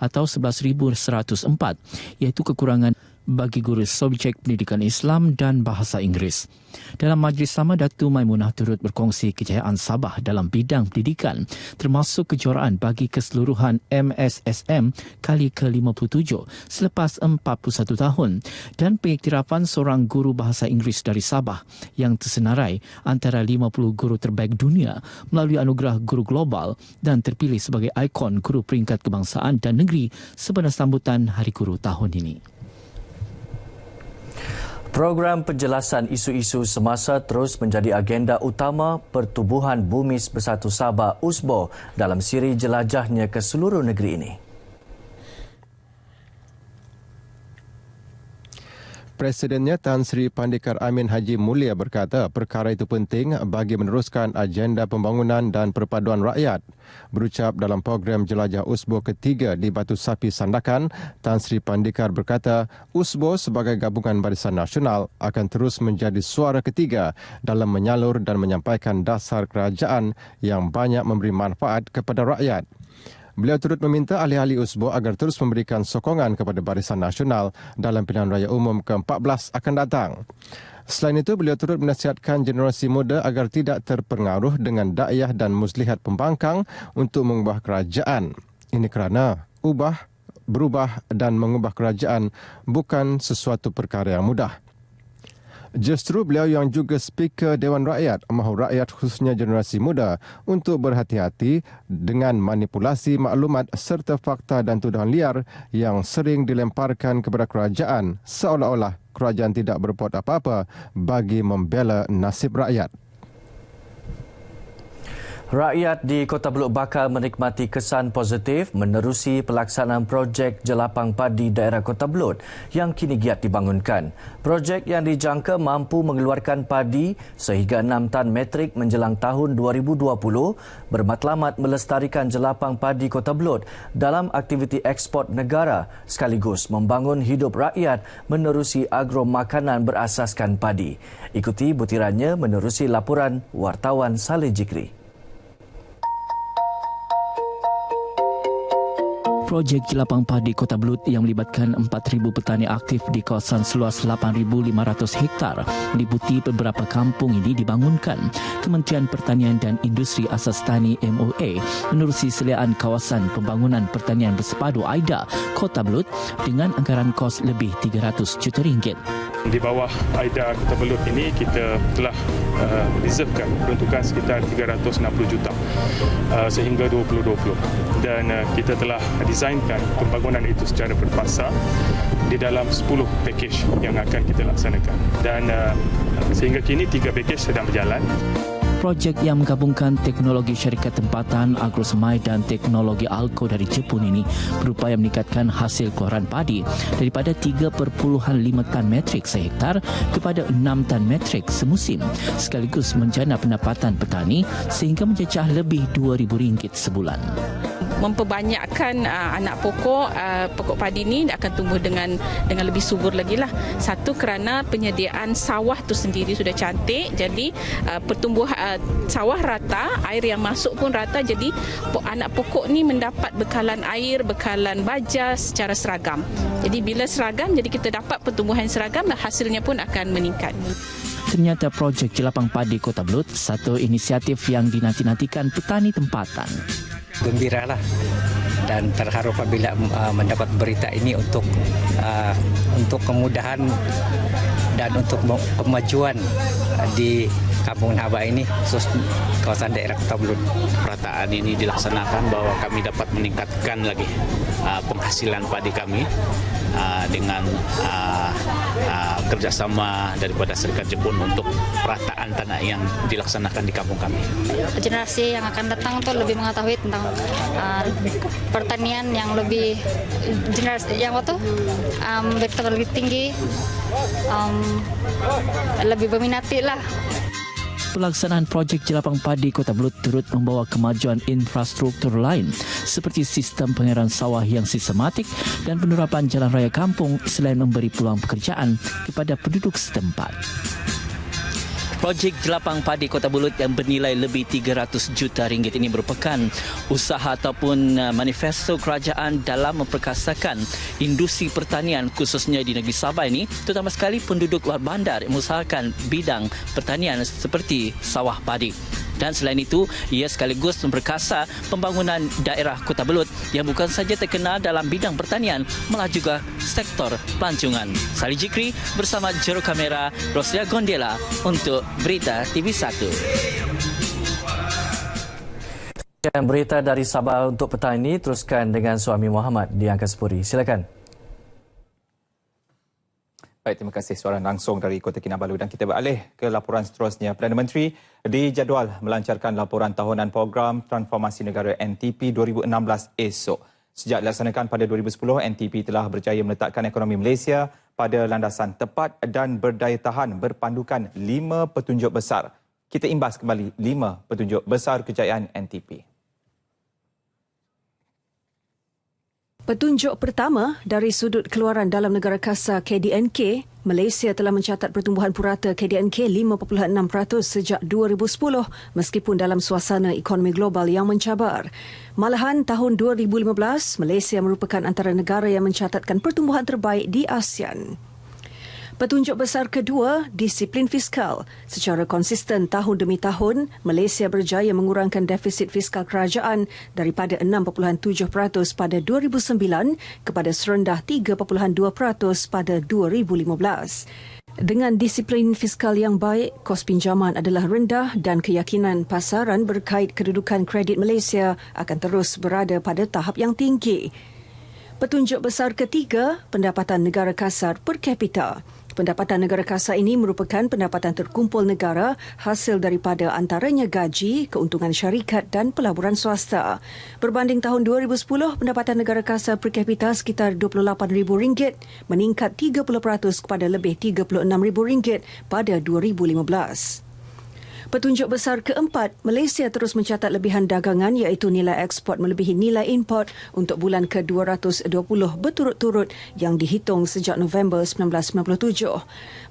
atau 11,104, iaitu kekurangan bagi guru subjek pendidikan Islam dan bahasa Inggeris. Dalam majlis sama, Datuk Maimunah turut berkongsi kejayaan Sabah dalam bidang pendidikan, termasuk kejuaraan bagi keseluruhan MSSM kali ke-57 selepas 41 tahun dan pengiktirafan seorang guru bahasa Inggeris dari Sabah yang tersenarai antara 50 guru terbaik dunia melalui anugerah guru global dan terpilih sebagai ikon guru peringkat kebangsaan dan negeri sebenar sambutan Hari Guru tahun ini. Program penjelasan isu-isu semasa terus menjadi agenda utama Pertubuhan Bumis Bersatu Sabah USBO dalam siri jelajahnya ke seluruh negeri ini. Presidennya Tan Sri Pandikar Amin Haji Mulia berkata perkara itu penting bagi meneruskan agenda pembangunan dan perpaduan rakyat. Berucap dalam program Jelajah Usbo ketiga di Batu Sapi Sandakan, Tan Sri Pandikar berkata Usbo sebagai gabungan Barisan Nasional akan terus menjadi suara ketiga dalam menyalur dan menyampaikan dasar kerajaan yang banyak memberi manfaat kepada rakyat. Beliau turut meminta ahli-ahli Usbo agar terus memberikan sokongan kepada Barisan Nasional dalam pilihan raya umum ke-14 akan datang. Selain itu, beliau turut menasihatkan generasi muda agar tidak terpengaruh dengan dakwah dan muslihat pembangkang untuk mengubah kerajaan. Ini kerana berubah dan mengubah kerajaan bukan sesuatu perkara yang mudah. Justru beliau yang juga Speaker Dewan Rakyat mahu rakyat khususnya generasi muda untuk berhati-hati dengan manipulasi maklumat serta fakta dan tuduhan liar yang sering dilemparkan kepada kerajaan seolah-olah kerajaan tidak berbuat apa-apa bagi membela nasib rakyat. Rakyat di Kota Beluk bakal menikmati kesan positif menerusi pelaksanaan projek jelapang padi daerah Kota Beluk yang kini giat dibangunkan. Projek yang dijangka mampu mengeluarkan padi sehingga 6 tan metrik menjelang tahun 2020 bermatlamat melestarikan jelapang padi Kota Beluk dalam aktiviti ekspor negara sekaligus membangun hidup rakyat menerusi agro makanan berasaskan padi. Ikuti butirannya menerusi laporan wartawan Saleh Jikri. Projek jelapang padi Kota Beluk yang melibatkan 4,000 petani aktif di kawasan seluas 8,500 hektar meliputi beberapa kampung ini dibangunkan. Kementerian Pertanian dan Industri Asas Tani MOA menerusi seliaan kawasan pembangunan pertanian bersepadu AIDA Kota Beluk dengan anggaran kos lebih RM300 juta. Di bawah AIDA Kota Beluk ini kita telah reservekan peruntukan sekitar RM360 juta sehingga 2020 dan kita telah desainkan pembangunan itu secara berfasa di dalam 10 pakej yang akan kita laksanakan dan sehingga kini 3 pakej sedang berjalan. Projek yang menggabungkan teknologi syarikat tempatan, agrosemai dan teknologi Alco dari Jepun ini berupaya meningkatkan hasil keluaran padi daripada 3.5 tan metrik sehektar kepada 6 tan metrik semusim sekaligus menjana pendapatan petani sehingga mencecah lebih RM2,000 sebulan. Memperbanyakkan anak pokok padi ini akan tumbuh dengan lebih subur lagi lah. Satu kerana penyediaan sawah tu sendiri sudah cantik, jadi pertumbuhan sawah rata, air yang masuk pun rata, jadi anak pokok ni mendapat bekalan air, bekalan baja secara seragam. Jadi bila seragam, jadi kita dapat pertumbuhan seragam dan hasilnya pun akan meningkat. Ternyata projek jelapang padi Kota Beluk satu inisiatif yang dinanti-nantikan petani tempatan. Gembiralah dan terharu apabila mendapat berita ini untuk kemudahan dan untuk kemajuan di Kampung Haba ini, khusus kawasan daerah Kota Beluk. Perataan ini dilaksanakan bahwa kami dapat meningkatkan lagi penghasilan padi kami dengan kerjasama daripada Serikat Jepun untuk perataan tanah yang dilaksanakan di kampung kami. Generasi yang akan datang tuh lebih mengetahui tentang pertanian yang lebih generasi yang lebih tinggi, lebih berminati lah. Pelaksanaan projek jelapang padi Kota Beluk turut membawa kemajuan infrastruktur lain seperti sistem pengairan sawah yang sistematik dan penerapan jalan raya kampung selain memberi peluang pekerjaan kepada penduduk setempat. Projek jelapang padi Kota Beluk yang bernilai lebih RM300 juta ini merupakan usaha ataupun manifesto kerajaan dalam memperkasakan industri pertanian khususnya di negeri Sabah ini, terutama sekali penduduk luar bandar yang mengusahakan bidang pertanian seperti sawah padi. Dan selain itu, ia sekaligus memperkasa pembangunan daerah Kota Beluk yang bukan saja terkenal dalam bidang pertanian, malah juga sektor pelancongan. Saleh Jikri bersama juru kamera Roslia Gondela untuk Berita TV1. Dan berita dari Sabah untuk petang ini teruskan dengan Suami Muhammad di Angkasa Puri. Silakan. Baik, terima kasih suara langsung dari Kota Kinabalu dan kita beralih ke laporan seterusnya. Perdana Menteri dijadual melancarkan laporan tahunan program Transformasi Negara NTP 2016 esok. Sejak dilaksanakan pada 2010, NTP telah berjaya meletakkan ekonomi Malaysia pada landasan tepat dan berdaya tahan berpandukan 5 petunjuk besar. Kita imbas kembali 5 petunjuk besar kejayaan NTP. Petunjuk pertama dari sudut keluaran dalam negara kasar KDNK, Malaysia telah mencatat pertumbuhan purata KDNK 5.6% sejak 2010 meskipun dalam suasana ekonomi global yang mencabar. Malahan tahun 2015, Malaysia merupakan antara negara yang mencatatkan pertumbuhan terbaik di ASEAN. Petunjuk besar kedua, disiplin fiskal. Secara konsisten tahun demi tahun, Malaysia berjaya mengurangkan defisit fiskal kerajaan daripada 6.7% pada 2009 kepada serendah 3.2% pada 2015. Dengan disiplin fiskal yang baik, kos pinjaman adalah rendah dan keyakinan pasaran berkait kedudukan kredit Malaysia akan terus berada pada tahap yang tinggi. Petunjuk besar ketiga, pendapatan negara kasar per kapita. Pendapatan negara kasar ini merupakan pendapatan terkumpul negara hasil daripada antaranya gaji, keuntungan syarikat dan pelaburan swasta. Berbanding tahun 2010, pendapatan negara kasar per kapita sekitar RM28,000 meningkat 30% kepada lebih RM36,000 pada 2015. Petunjuk besar keempat, Malaysia terus mencatat lebihan dagangan iaitu nilai ekspor melebihi nilai import untuk bulan ke-220 berturut-turut yang dihitung sejak November 1997.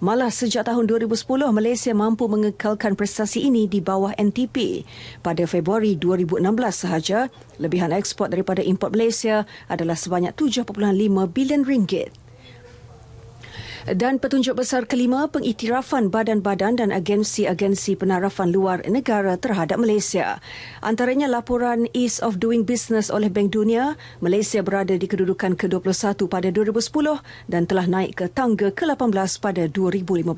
Malah sejak tahun 2010, Malaysia mampu mengekalkan prestasi ini di bawah NTP. Pada Februari 2016 sahaja, lebihan ekspor daripada import Malaysia adalah sebanyak RM7.5 bilion. Dan petunjuk besar kelima, pengiktirafan badan-badan dan agensi-agensi penarafan luar negara terhadap Malaysia. Antaranya laporan Ease of Doing Business oleh Bank Dunia, Malaysia berada di kedudukan ke-21 pada 2010 dan telah naik ke tangga ke-18 pada 2015.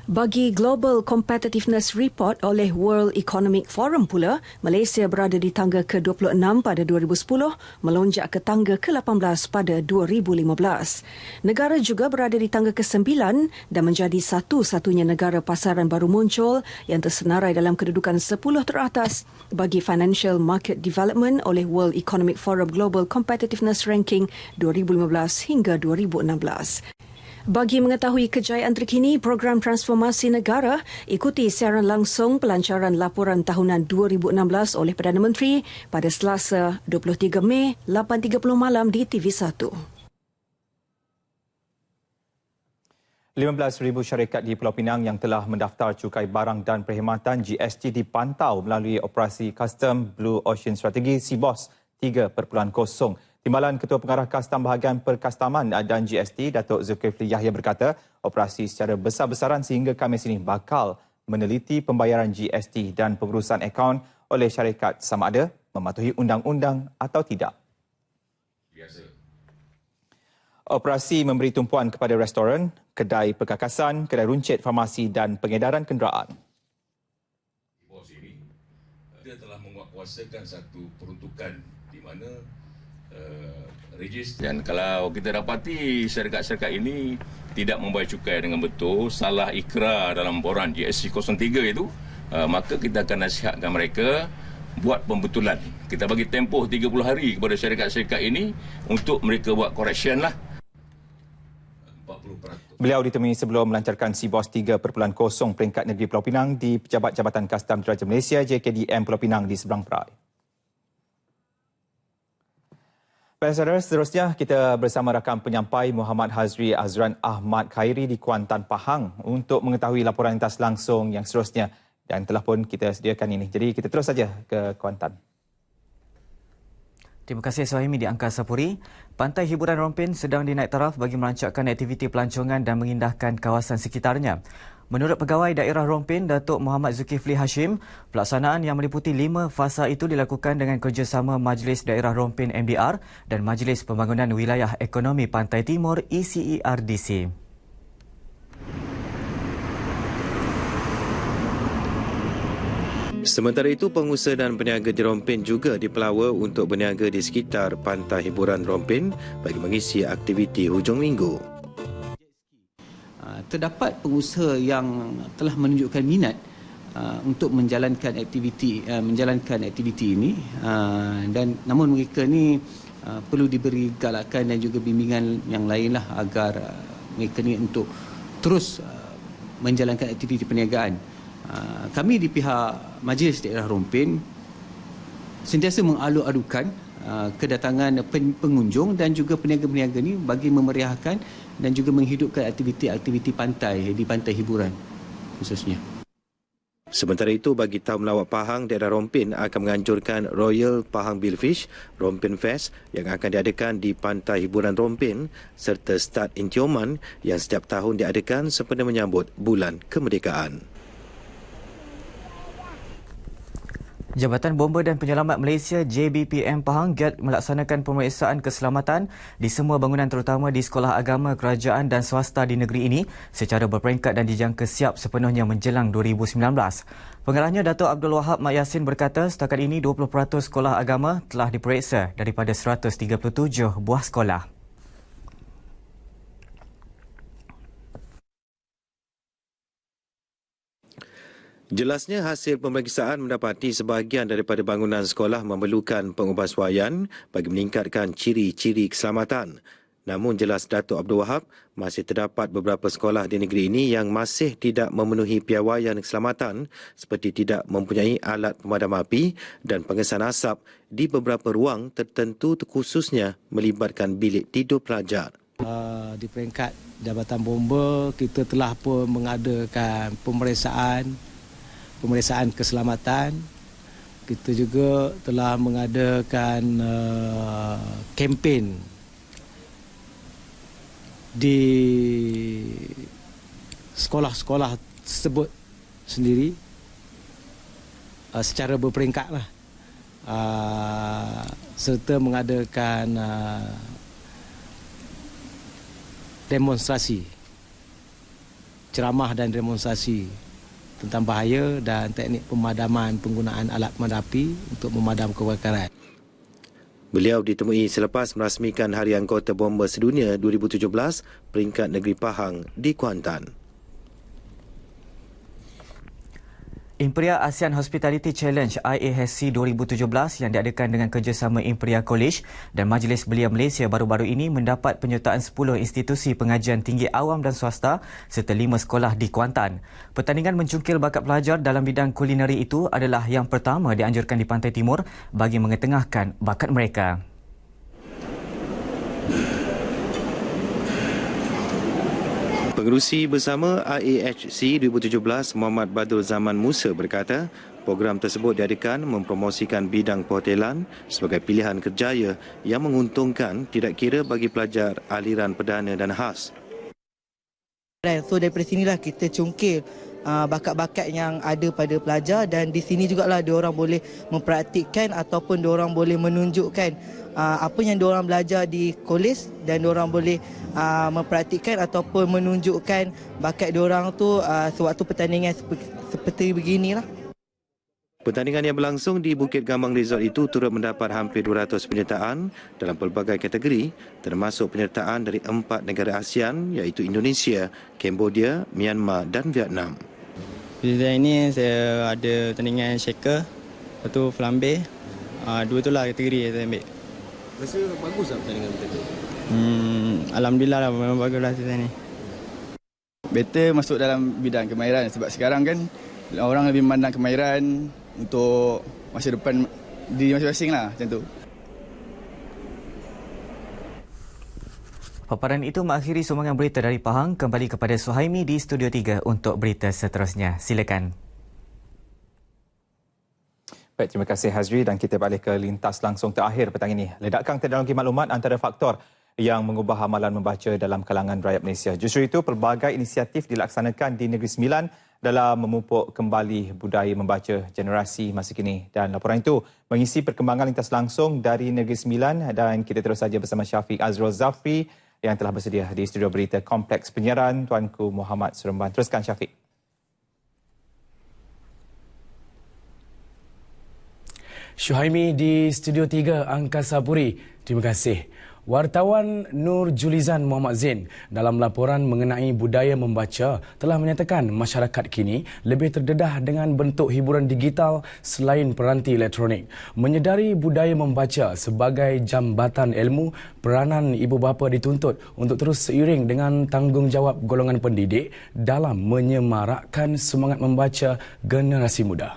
Bagi Global Competitiveness Report oleh World Economic Forum pula, Malaysia berada di tangga ke-26 pada 2010, melonjak ke tangga ke-18 pada 2015. Negara juga berada di tangga ke-9 dan menjadi satu-satunya negara pasaran baru muncul yang tersenarai dalam kedudukan 10 teratas bagi Financial Market Development oleh World Economic Forum Global Competitiveness Ranking 2015 hingga 2016. Bagi mengetahui kejayaan terkini program transformasi negara, ikuti siaran langsung pelancaran laporan tahunan 2016 oleh Perdana Menteri pada Selasa 23 Mei 8.30 malam di TV1. 15,000 syarikat di Pulau Pinang yang telah mendaftar cukai barang dan perkhidmatan GST dipantau melalui operasi Custom Blue Ocean Strategi CBOS 3.0. Timbalan Ketua Pengarah Kastam Bahagian Perkastaman dan GST, Datuk Zulkifli Yahya berkata, operasi secara besar-besaran sehingga Khamis ini bakal meneliti pembayaran GST dan pengurusan akaun oleh syarikat sama ada mematuhi undang-undang atau tidak. Operasi memberi tumpuan kepada restoran, kedai perkakasan, kedai runcit, farmasi dan pengedaran kenderaan. Bos ini, dia telah menguatkuasakan satu peruntukan di mana dan kalau kita dapati syarikat-syarikat ini tidak membayar cukai dengan betul, salah ikrar dalam laporan GST 03 itu, maka kita akan nasihatkan mereka buat pembetulan. Kita bagi tempoh 30 hari kepada syarikat-syarikat ini untuk mereka buat correction lah. 40%. Beliau ditemui sebelum melancarkan CBOS 3.0 peringkat negeri Pulau Pinang di Pejabat Jabatan Kastam Diraja Malaysia JKDM Pulau Pinang di seberang Perai. Baik saudara, seterusnya kita bersama rakan penyampai Muhammad Hazri Azran Ahmad Khairi di Kuantan, Pahang untuk mengetahui laporan lintas langsung yang seterusnya dan telah pun kita sediakan ini. Jadi kita terus saja ke Kuantan. Terima kasih Suhaimi di Angkasa Puri. Pantai hiburan Rompin sedang dinaik taraf bagi merancangkan aktiviti pelancongan dan mengindahkan kawasan sekitarnya. Menurut Pegawai Daerah Rompin, Datuk Muhammad Zulkifli Hashim, pelaksanaan yang meliputi 5 fasa itu dilakukan dengan kerjasama Majlis Daerah Rompin MDR dan Majlis Pembangunan Wilayah Ekonomi Pantai Timur ECERDC. Sementara itu, pengusaha dan peniaga di Rompin juga dipelawa untuk berniaga di sekitar pantai hiburan Rompin bagi mengisi aktiviti hujung minggu. Terdapat pengusaha yang telah menunjukkan minat untuk menjalankan aktiviti ini dan namun mereka ni perlu diberi galakan dan juga bimbingan yang lainlah agar mereka ni untuk terus menjalankan aktiviti perniagaan. Kami di pihak Majlis Daerah Rompin sentiasa mengalu-alukan kedatangan pengunjung dan juga peniaga-peniaga ni bagi memeriahkan dan juga menghidupkan aktiviti-aktiviti pantai di pantai hiburan khususnya. Sementara itu, bagi tahu melawat Pahang, daerah Rompin akan menganjurkan Royal Pahang Billfish Rompin Fest yang akan diadakan di Pantai Hiburan Rompin serta Start in Tioman yang setiap tahun diadakan sempena menyambut Bulan Kemerdekaan. Jabatan Bomba dan Penyelamat Malaysia JBPM Pahang giat melaksanakan pemeriksaan keselamatan di semua bangunan terutama di sekolah agama, kerajaan dan swasta di negeri ini secara berperingkat dan dijangka siap sepenuhnya menjelang 2019. Pengarahnya Dato' Abdul Wahab Mat Yassin berkata setakat ini 20% sekolah agama telah diperiksa daripada 137 buah sekolah. Jelasnya hasil pemeriksaan mendapati sebahagian daripada bangunan sekolah memerlukan pengubahsuaian bagi meningkatkan ciri-ciri keselamatan. Namun jelas Dato' Abdul Wahab, masih terdapat beberapa sekolah di negeri ini yang masih tidak memenuhi piawaian keselamatan seperti tidak mempunyai alat pemadam api dan pengesan asap di beberapa ruang tertentu khususnya melibatkan bilik tidur pelajar. Di peringkat Jabatan Bomba, kita telah pun mengadakan pemeriksaan keselamatan. Kita juga telah mengadakan kempen di sekolah-sekolah tersebut sendiri secara berperingkat lah. Serta mengadakan demonstrasi, ceramah dan demonstrasi tentang bahaya dan teknik pemadaman penggunaan alat pemadam api untuk memadam kebakaran. Beliau ditemui selepas merasmikan Hari Anggota Bomba Sedunia 2017 peringkat negeri Pahang di Kuantan. Imperial ASEAN Hospitality Challenge IAHC 2017 yang diadakan dengan kerjasama Imperial College dan Majlis Belia Malaysia baru-baru ini mendapat penyertaan 10 institusi pengajian tinggi awam dan swasta serta 5 sekolah di Kuantan. Pertandingan mencungkil bakat pelajar dalam bidang kulineri itu adalah yang pertama dianjurkan di Pantai Timur bagi mengetengahkan bakat mereka. Pengerusi bersama IAHC 2017 Muhammad Badrul Zaman Musa berkata, program tersebut diadakan mempromosikan bidang perhotelan sebagai pilihan kerjaya yang menguntungkan tidak kira bagi pelajar aliran perdana dan khas. So daripada sinilah kita cungkil bakat-bakat yang ada pada pelajar dan di sini jugalah diorang boleh mempraktikkan ataupun diorang boleh menunjukkan apa yang diorang belajar di kolej dan diorang boleh mempraktikkan ataupun menunjukkan bakat diorang tu sewaktu pertandingan seperti beginilah. Pertandingan yang berlangsung di Bukit Gambang Resort itu turut mendapat hampir 200 penyertaan dalam pelbagai kategori termasuk penyertaan dari 4 negara ASEAN iaitu Indonesia, Cambodia, Myanmar dan Vietnam. Pilihan ini saya ada tandingan shaker, lepas tu flambe. Dua tu lah kategori yang saya ambil. Rasa bagus tak pertandingan tadi? Alhamdulillah lah, memang bagus lah saya ni. Better masuk dalam bidang kemahiran sebab sekarang kan orang lebih memandang kemahiran untuk masa depan diri masing-masing lah macam tu. Paparan itu mengakhiri sumbangan berita dari Pahang. Kembali kepada Suhaimi di Studio 3 untuk berita seterusnya. Silakan. Baik, terima kasih Hazri dan kita balik ke lintas langsung terakhir petang ini. Ledakan teknologi maklumat antara faktor yang mengubah amalan membaca dalam kalangan rakyat Malaysia. Justru itu, pelbagai inisiatif dilaksanakan di Negeri Sembilan dalam memupuk kembali budaya membaca generasi masa kini. Dan laporan itu mengisi perkembangan lintas langsung dari Negeri Sembilan dan kita terus saja bersama Syafiq Azrul Zafri yang telah bersedia di studio berita Kompleks Penyiaran Tuanku Muhammad Seremban. Teruskan Syafiq. Syuhaimi di Studio 3 Angkasa Puri. Terima kasih. Wartawan Nur Julizan Muhammad Zain dalam laporan mengenai budaya membaca telah menyatakan masyarakat kini lebih terdedah dengan bentuk hiburan digital selain peranti elektronik. Menyedari budaya membaca sebagai jambatan ilmu, peranan ibu bapa dituntut untuk terus seiring dengan tanggungjawab golongan pendidik dalam menyemarakkan semangat membaca generasi muda.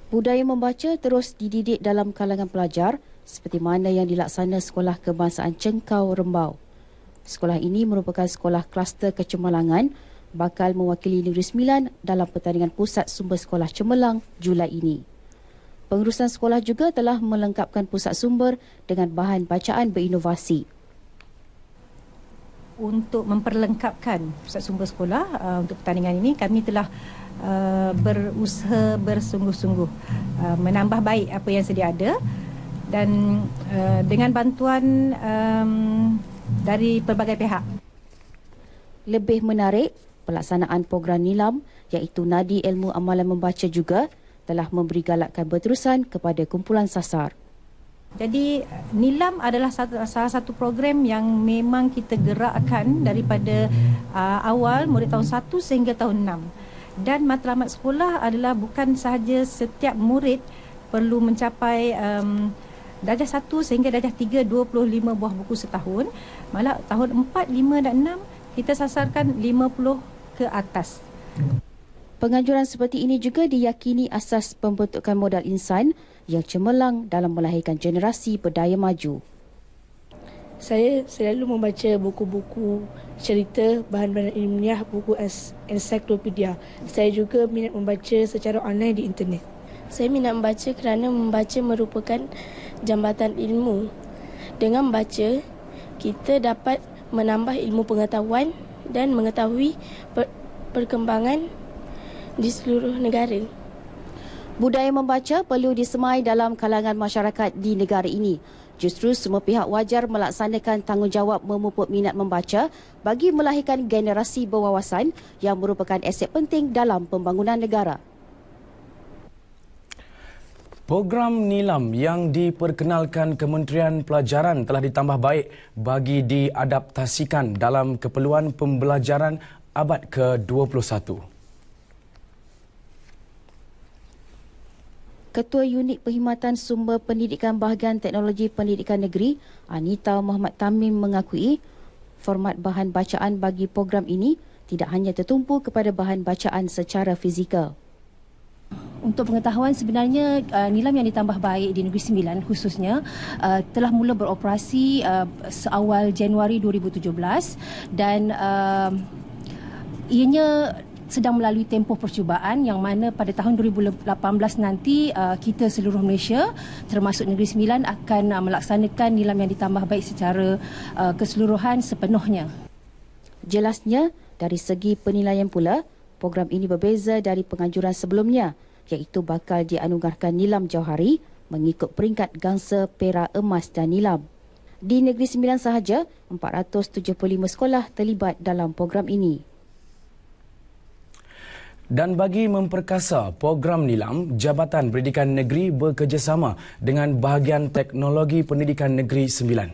Budaya membaca terus dididik dalam kalangan pelajar seperti mana yang dilaksana Sekolah Kebangsaan Cengkau Rembau. Sekolah ini merupakan sekolah kluster kecemerlangan bakal mewakili Negeri Sembilan dalam pertandingan Pusat Sumber Sekolah Cemerlang Julai ini. Pengurusan sekolah juga telah melengkapkan pusat sumber dengan bahan bacaan berinovasi. Untuk memperlengkapkan pusat sumber sekolah untuk pertandingan ini, kami telah berusaha bersungguh-sungguh menambah baik apa yang sedia ada dan dengan bantuan dari pelbagai pihak. Lebih menarik, pelaksanaan program Nilam iaitu Nadi Ilmu Amalan Membaca juga telah memberi galakan berterusan kepada kumpulan sasar. Jadi Nilam adalah salah satu program yang memang kita gerakkan daripada awal murid tahun 1 sehingga tahun 6. Dan matlamat sekolah adalah bukan sahaja setiap murid perlu mencapai darjah 1 sehingga darjah 3 25 buah buku setahun. Malah tahun 4, 5 dan 6 kita sasarkan 50 ke atas. Penganjuran seperti ini juga diyakini asas pembentukan modal insan yang cemerlang dalam melahirkan generasi berdaya maju. Saya selalu membaca buku-buku cerita, bahan-bahan ilmiah, buku ensiklopedia. Saya juga minat membaca secara online di internet. Saya minat membaca kerana membaca merupakan jambatan ilmu. Dengan membaca, kita dapat menambah ilmu pengetahuan dan mengetahui perkembangan di seluruh negara. Budaya membaca perlu disemai dalam kalangan masyarakat di negara ini. Justru semua pihak wajar melaksanakan tanggungjawab memupuk minat membaca bagi melahirkan generasi berwawasan yang merupakan aset penting dalam pembangunan negara. Program Nilam yang diperkenalkan Kementerian Pelajaran telah ditambah baik bagi diadaptasikan dalam keperluan pembelajaran abad ke-21. Ketua Unit Perkhidmatan Sumber Pendidikan Bahagian Teknologi Pendidikan Negeri, Anita Muhammad Tamim mengakui format bahan bacaan bagi program ini tidak hanya tertumpu kepada bahan bacaan secara fizikal. Untuk pengetahuan, sebenarnya Nilam yang ditambah baik di Negeri Sembilan khususnya telah mula beroperasi seawal Januari 2017 dan ianya sedang melalui tempoh percubaan yang mana pada tahun 2018 nanti kita seluruh Malaysia termasuk Negeri Sembilan akan melaksanakan Nilam yang ditambah baik secara keseluruhan sepenuhnya. Jelasnya, dari segi penilaian pula, program ini berbeza dari penganjuran sebelumnya iaitu bakal dianugerahkan Nilam Jauhari mengikut peringkat gangsa, perak, emas dan nilam. Di Negeri Sembilan sahaja, 475 sekolah terlibat dalam program ini. Dan bagi memperkasa program Nilam, Jabatan Pendidikan Negeri bekerjasama dengan Bahagian Teknologi Pendidikan Negeri Sembilan.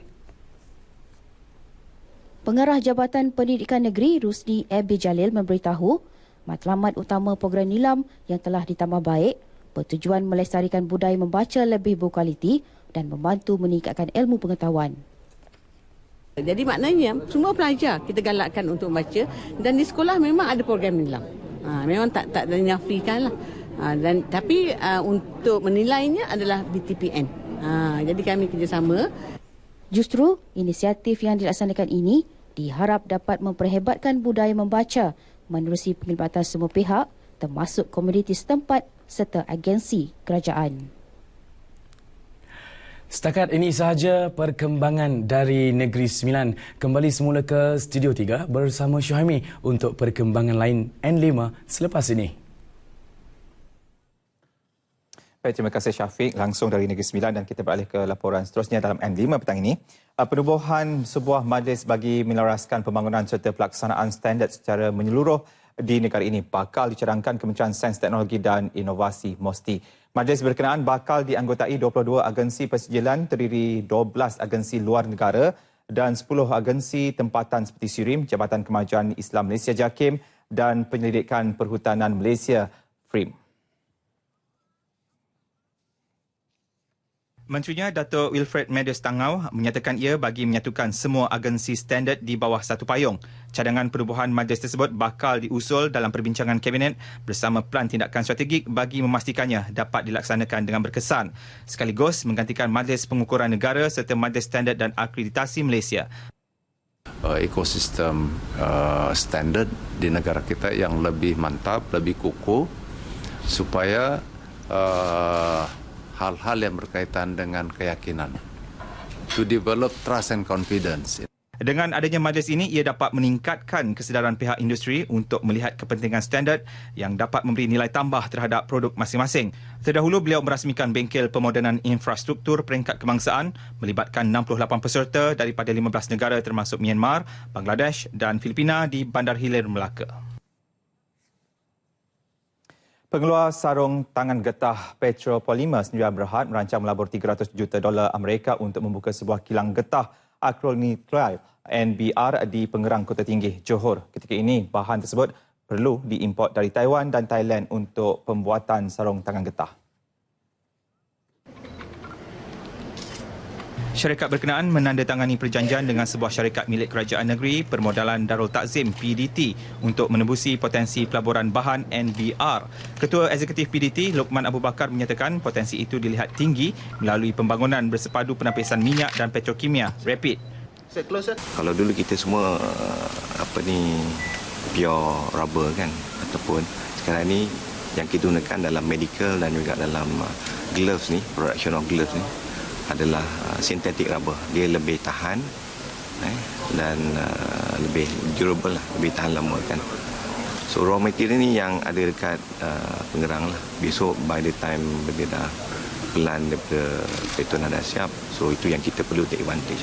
Pengarah Jabatan Pendidikan Negeri Rusdi Abi Jalil memberitahu matlamat utama program Nilam yang telah ditambah baik bertujuan melestarikan budaya membaca lebih berkualiti dan membantu meningkatkan ilmu pengetahuan. Jadi maknanya semua pelajar kita galakkan untuk membaca dan di sekolah memang ada program Nilam. Memang tak dinafikan lah. Tapi untuk menilainya adalah BTPN. Jadi kami kerjasama. Justru inisiatif yang dilaksanakan ini diharap dapat memperhebatkan budaya membaca menerusi penglibatan semua pihak termasuk komuniti setempat serta agensi kerajaan. Setakat ini sahaja perkembangan dari Negeri Sembilan. Kembali semula ke Studio 3 bersama Syuhaimi untuk perkembangan lain N5 selepas ini. Baik, terima kasih Syafiq langsung dari Negeri Sembilan dan kita beralih ke laporan seterusnya dalam N5 petang ini. Penubuhan sebuah majlis bagi melaraskan pembangunan serta pelaksanaan standard secara menyeluruh di negara ini bakal dicadangkan Kementerian Sains, Teknologi dan Inovasi MOSTI. Majlis berkenaan bakal dianggotai 22 agensi persijilan terdiri 12 agensi luar negara dan 10 agensi tempatan seperti SIRIM, Jabatan Kemajuan Islam Malaysia JAKIM dan Penyelidikan Perhutanan Malaysia FRIM. Menterinya Datuk Wilfred Meadows Tangau menyatakan ia bagi menyatukan semua agensi standard di bawah satu payung. Cadangan penubuhan majlis tersebut bakal diusul dalam perbincangan Kabinet bersama plan tindakan strategik bagi memastikannya dapat dilaksanakan dengan berkesan, sekaligus menggantikan Majlis Pengukuran Negara serta Majlis Standard dan Akreditasi Malaysia. Ekosistem standard di negara kita yang lebih mantap, lebih kukuh supaya hal-hal yang berkaitan dengan keyakinan. To develop trust and confidence. Dengan adanya majlis ini, ia dapat meningkatkan kesedaran pihak industri untuk melihat kepentingan standard yang dapat memberi nilai tambah terhadap produk masing-masing. Terdahulu, beliau merasmikan bengkel pemodenan infrastruktur peringkat kebangsaan melibatkan 68 peserta daripada 15 negara termasuk Myanmar, Bangladesh dan Filipina di Bandar Hilir, Melaka. Pengeluar sarung tangan getah Petropolymer Sdn Bhd merancang melabur $300 juta Amerika untuk membuka sebuah kilang getah akrilonikelail NBR di Pengerang Kota Tinggi, Johor. Ketika ini, bahan tersebut perlu diimport dari Taiwan dan Thailand untuk pembuatan sarung tangan getah. Syarikat berkenaan menandatangani perjanjian dengan sebuah syarikat milik Kerajaan Negeri Permodalan Darul Takzim PDT untuk menembusi potensi pelaburan bahan NBR. Ketua Eksekutif PDT Lokman Abu Bakar menyatakan potensi itu dilihat tinggi melalui pembangunan bersepadu penapisan minyak dan petrokimia rapid. Kalau dulu kita semua pure rubber kan, ataupun sekarang ni yang kita gunakan dalam medical dan juga dalam gloves ni, production of gloves ni adalah synthetic rubber. Dia lebih tahan dan lebih durable lah, lebih tahan lama kan. So raw material ni yang ada dekat Pengerang lah. Besok by the time dia dah pelan daripada Petronas dah siap, so itu yang kita perlu take advantage.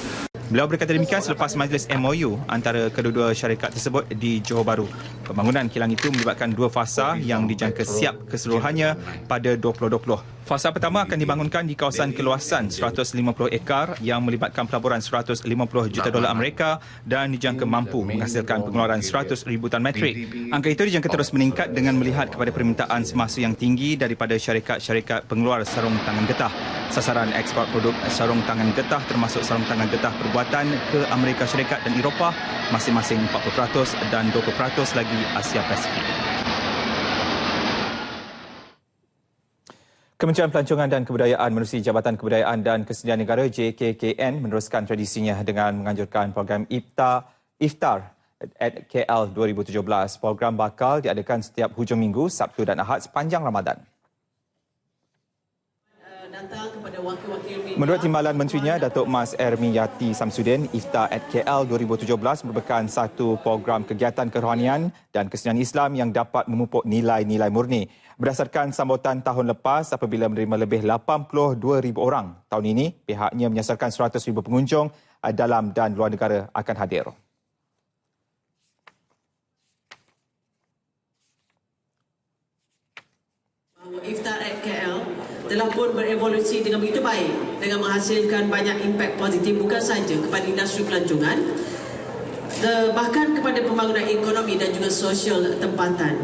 Beliau berkata demikian selepas majlis MOU antara kedua-dua syarikat tersebut di Johor Bahru. Pembangunan kilang itu melibatkan 2 fasa yang dijangka siap keseluruhannya pada 2020. Fasa pertama akan dibangunkan di kawasan keluasan 150 ekar yang melibatkan pelaburan $150 juta Amerika dan dijangka mampu menghasilkan pengeluaran 100,000 tan metrik. Angka itu dijangka terus meningkat dengan melihat kepada permintaan semasa yang tinggi daripada syarikat-syarikat pengeluar sarung tangan getah. Sasaran ekspor produk sarung tangan getah termasuk sarung tangan getah perbuatan ke Amerika Syarikat dan Eropah masing-masing 40% dan 20% lagi Asia Pasifik. Kementerian Pelancongan dan Kebudayaan menerusi Jabatan Kebudayaan dan Kesenian Negara JKKN meneruskan tradisinya dengan menganjurkan program Iftar at KL 2017. Program bakal diadakan setiap hujung minggu, Sabtu dan Ahad sepanjang Ramadan. Menurut Timbalan Menterinya, Datuk Mas Ermiyati Samsudin, Iftar at KL 2017 merupakan satu program kegiatan kerohanian dan kesenian Islam yang dapat memupuk nilai-nilai murni. Berdasarkan sambutan tahun lepas apabila menerima lebih 82,000 orang, tahun ini pihaknya menyasarkan 100,000 pengunjung dalam dan luar negara akan hadir. Iftar at KL telah pun berevolusi dengan begitu baik dengan menghasilkan banyak impak positif bukan sahaja kepada industri pelancongan bahkan kepada pembangunan ekonomi dan juga sosial tempatan.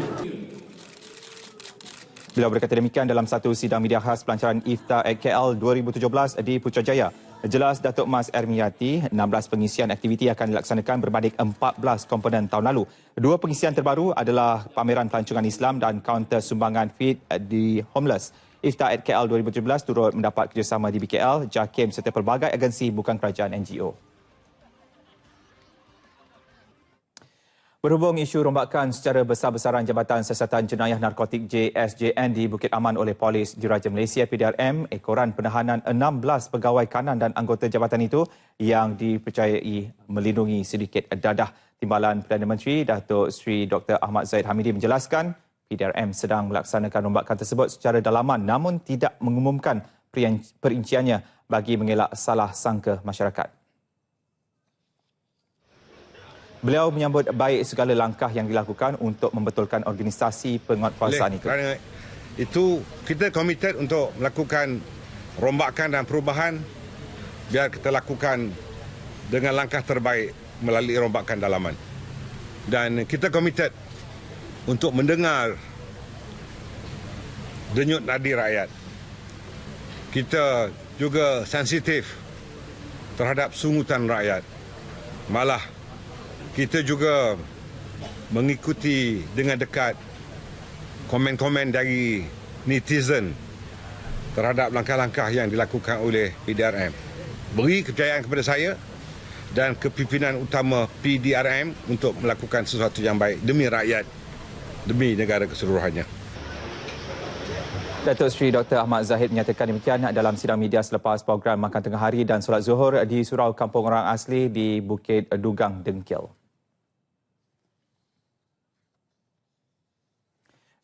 Beliau berkata demikian dalam satu sidang media khas pelancaran Iftar at KL 2017 di Putrajaya. Jelas Datuk Mas Ermiyati, 16 pengisian aktiviti akan dilaksanakan berbanding 14 komponen tahun lalu. 2 pengisian terbaru adalah pameran pelancongan Islam dan kaunter sumbangan feed di Homeless. Iftar at KL 2017 turut mendapat kerjasama di BKL, JAKIM serta pelbagai agensi bukan kerajaan NGO. Berhubung isu rombakan secara besar-besaran Jabatan Siasatan Jenayah Narkotik JSJN di Bukit Aman oleh Polis Diraja Malaysia PDRM, ekoran penahanan 16 pegawai kanan dan anggota jabatan itu yang dipercayai melindungi sedikit dadah. Timbalan Perdana Menteri Datuk Seri Dr. Ahmad Zahid Hamidi menjelaskan PDRM sedang melaksanakan rombakan tersebut secara dalaman namun tidak mengumumkan perinciannya bagi mengelak salah sangka masyarakat. Beliau menyambut baik segala langkah yang dilakukan untuk membetulkan organisasi penguatkuasaan itu. Kerana itu kita komited untuk melakukan rombakan dan perubahan biar kita lakukan dengan langkah terbaik melalui rombakan dalaman. Dan kita komited untuk mendengar denyut nadi rakyat. Kita juga sensitif terhadap sungutan rakyat. Malah kita juga mengikuti dengan dekat komen-komen dari netizen terhadap langkah-langkah yang dilakukan oleh PDRM. Beri kepercayaan kepada saya dan kepimpinan utama PDRM untuk melakukan sesuatu yang baik demi rakyat, demi negara keseluruhannya. Datuk Seri Dr. Ahmad Zahid menyatakan demikian dalam sidang media selepas program Makan Tengah Hari dan Solat Zuhur di Surau Kampung Orang Asli di Bukit Dugang, Dengkil.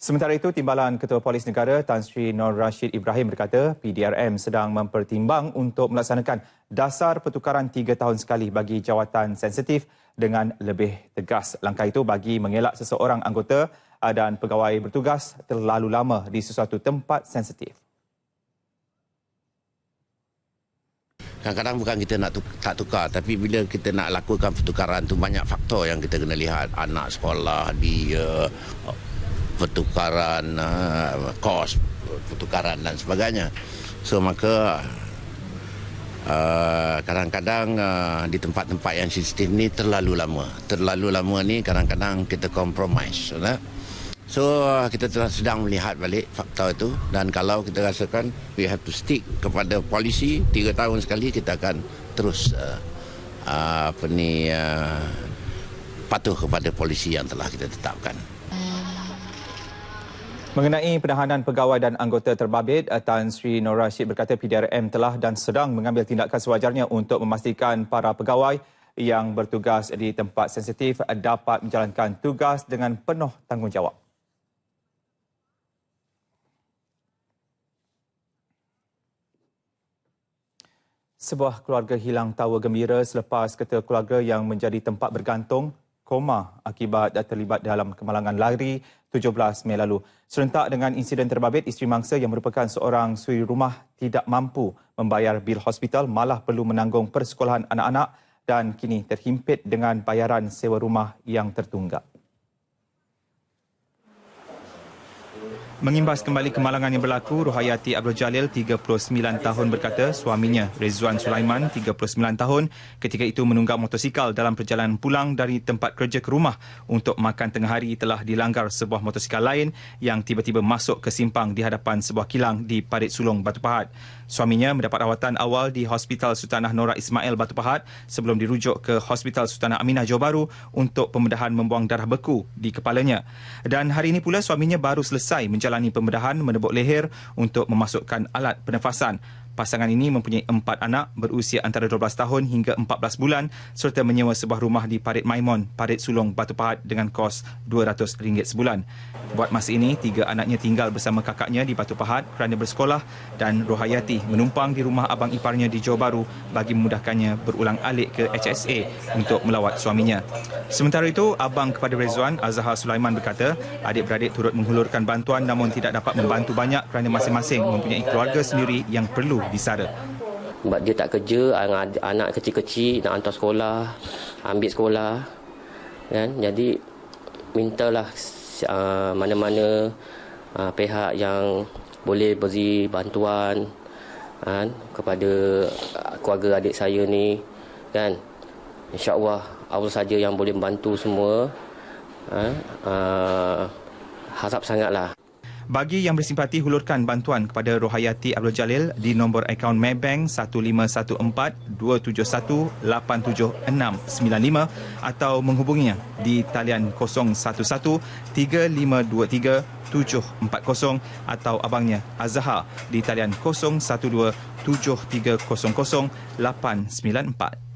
Sementara itu, Timbalan Ketua Polis Negara Tan Sri Nur Rashid Ibrahim berkata PDRM sedang mempertimbang untuk melaksanakan dasar pertukaran 3 tahun sekali bagi jawatan sensitif dengan lebih tegas. Langkah itu bagi mengelak seseorang anggota dan pegawai bertugas terlalu lama di sesuatu tempat sensitif. Kadang-kadang bukan kita nak tak tukar, tapi bila kita nak lakukan pertukaran tu banyak faktor yang kita kena lihat. Anak sekolah, dia, pertukaran kos, pertukaran dan sebagainya. So maka kadang-kadang di tempat-tempat yang sensitif ni terlalu lama. Terlalu lama ni kadang-kadang kita compromise. So kita sedang melihat balik faktor itu, dan kalau kita rasakan we have to stick kepada polisi 3 tahun sekali, kita akan terus patuh kepada polisi yang telah kita tetapkan. Mengenai penahanan pegawai dan anggota terbabit, Tan Sri Nur Rashid berkata PDRM telah dan sedang mengambil tindakan sewajarnya untuk memastikan para pegawai yang bertugas di tempat sensitif dapat menjalankan tugas dengan penuh tanggungjawab. Sebuah keluarga hilang tawa gembira selepas ketua keluarga yang menjadi tempat bergantung koma akibat terlibat dalam kemalangan lari 17 Mei lalu. Serentak dengan insiden terbabit, isteri mangsa yang merupakan seorang suri rumah tidak mampu membayar bil hospital, malah perlu menanggung persekolahan anak-anak dan kini terhimpit dengan bayaran sewa rumah yang tertunggak. Mengimbas kembali kemalangan yang berlaku, Rohayati Abdul Jalil, 39 tahun berkata suaminya Rizwan Sulaiman, 39 tahun, ketika itu menunggang motosikal dalam perjalanan pulang dari tempat kerja ke rumah untuk makan tengah hari telah dilanggar sebuah motosikal lain yang tiba-tiba masuk ke simpang di hadapan sebuah kilang di Parit Sulong, Batu Pahat. Suaminya mendapat rawatan awal di Hospital Sultanah Nora Ismail, Batu Pahat sebelum dirujuk ke Hospital Sultanah Aminah, Johor Bahru untuk pembedahan membuang darah beku di kepalanya. Dan hari ini pula suaminya baru selesai menjalani pembedahan menebuk leher untuk memasukkan alat pernafasan. Pasangan ini mempunyai 4 anak berusia antara 12 tahun hingga 14 bulan serta menyewa sebuah rumah di Parit Maimun, Parit Sulong, Batu Pahat dengan kos RM200 sebulan. Buat masa ini, 3 anaknya tinggal bersama kakaknya di Batu Pahat kerana bersekolah dan Rohayati menumpang di rumah abang iparnya di Johor Bahru bagi memudahkannya berulang alik ke HSA untuk melawat suaminya. Sementara itu, abang kepada Rizwan, Azhar Sulaiman berkata adik-beradik turut menghulurkan bantuan namun tidak dapat membantu banyak kerana masing-masing mempunyai keluarga sendiri yang perlu disara. Sebab dia tak kerja, anak kecil-kecil nak hantar sekolah, ambil sekolah kan. Jadi mintalah mana-mana pihak yang boleh beri bantuan kan kepada keluarga adik saya ni kan. InsyaAllah Allah saja yang boleh membantu semua. Harap sangatlah. Bagi yang bersimpati, hulurkan bantuan kepada Rohayati Abdul Jalil di nombor akaun Maybank 1514-271-87695 atau menghubunginya di talian 011-3523-740 atau abangnya Azhar di talian 012-7300-894.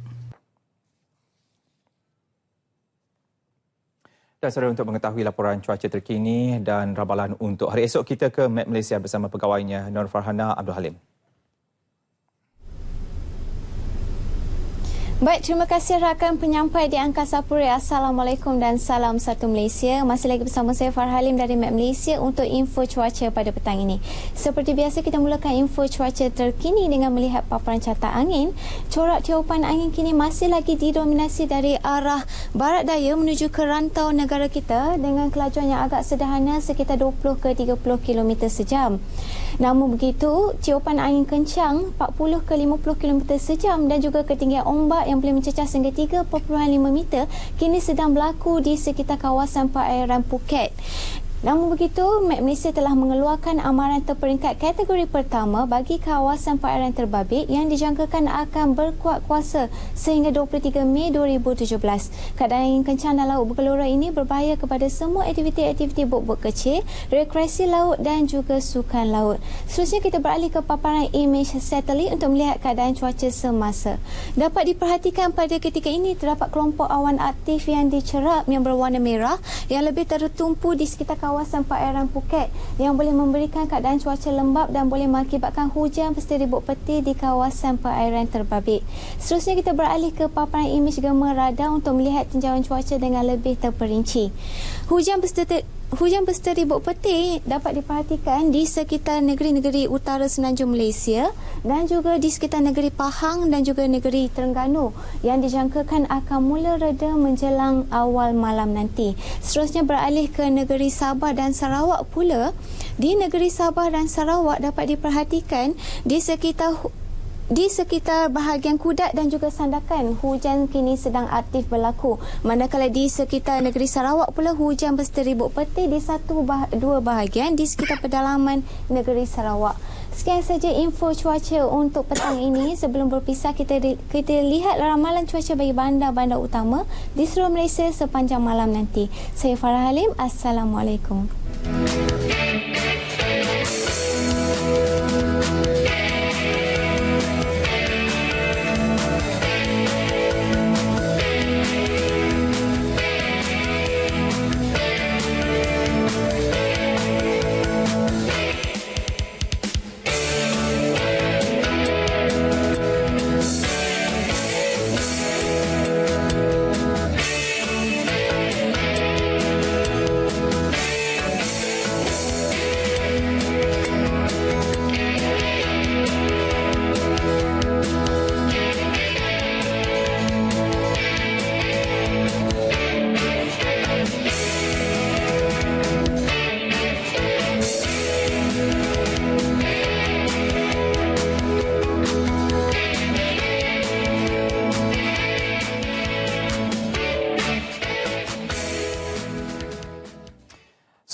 Dan saudara, untuk mengetahui laporan cuaca terkini dan ramalan untuk hari esok, kita ke Map Malaysia bersama pegawainya Nur Farhana Abdul Halim. Baik, terima kasih rakan penyampai di Angkasa Puri. Assalamualaikum dan salam satu Malaysia. Masih lagi bersama saya Farah Halim dari Map Malaysia untuk info cuaca pada petang ini. Seperti biasa, kita mulakan info cuaca terkini dengan melihat paparan carta angin. Corak tiupan angin kini masih lagi didominasi dari arah barat daya menuju ke rantau negara kita dengan kelajuan yang agak sederhana sekitar 20 ke 30 km sejam. Namun begitu, tiupan angin kencang 40 ke 50 km sejam dan juga ketinggian ombak yang boleh mencecah sehingga 3.5 meter kini sedang berlaku di sekitar kawasan perairan Phuket. Namun begitu, Map Malaysia telah mengeluarkan amaran terperingkat kategori pertama bagi kawasan perairan terbabit yang dijangkakan akan berkuat kuasa sehingga 23 Mei 2017. Keadaan angin kencang dan laut bergelora ini berbahaya kepada semua aktiviti-aktiviti bot-bot kecil, rekreasi laut dan juga sukan laut. Seterusnya kita beralih ke paparan imej satelit untuk melihat keadaan cuaca semasa. Dapat diperhatikan pada ketika ini terdapat kelompok awan aktif yang dicerap yang berwarna merah yang lebih tertumpu di sekitar kawasan perairan Phuket yang boleh memberikan keadaan cuaca lembap dan boleh mengakibatkan hujan serta ribut peti di kawasan perairan terbabit. Seterusnya kita beralih ke paparan imej gema radar untuk melihat tinjauan cuaca dengan lebih terperinci. Hujan beserta ribut peti dapat diperhatikan di sekitar negeri-negeri utara semenanjung Malaysia dan juga di sekitar negeri Pahang dan juga negeri Terengganu yang dijangkakan akan mula reda menjelang awal malam nanti. Seterusnya beralih ke negeri Sabah dan Sarawak pula. Di negeri Sabah dan Sarawak dapat diperhatikan di sekitar bahagian Kudat dan juga Sandakan, hujan kini sedang aktif berlaku. Manakala di sekitar negeri Sarawak pula, hujan beserta ribut peti di dua bahagian di sekitar pedalaman negeri Sarawak. Sekian saja info cuaca untuk petang ini. Sebelum berpisah, kita lihat ramalan cuaca bagi bandar-bandar utama di seluruh Malaysia sepanjang malam nanti. Saya Farah Halim. Assalamualaikum.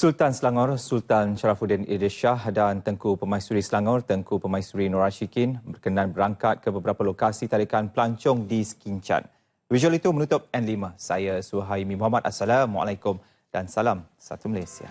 Sultan Selangor, Sultan Sharafuddin Idris Shah dan Tengku Permaisuri Selangor, Tengku Permaisuri Nur Ashikin berkenan berangkat ke beberapa lokasi tarikan pelancong di Skincan. Visual itu menutup N5. Saya Suhaimi Muhammad. Assalamualaikum dan salam satu Malaysia.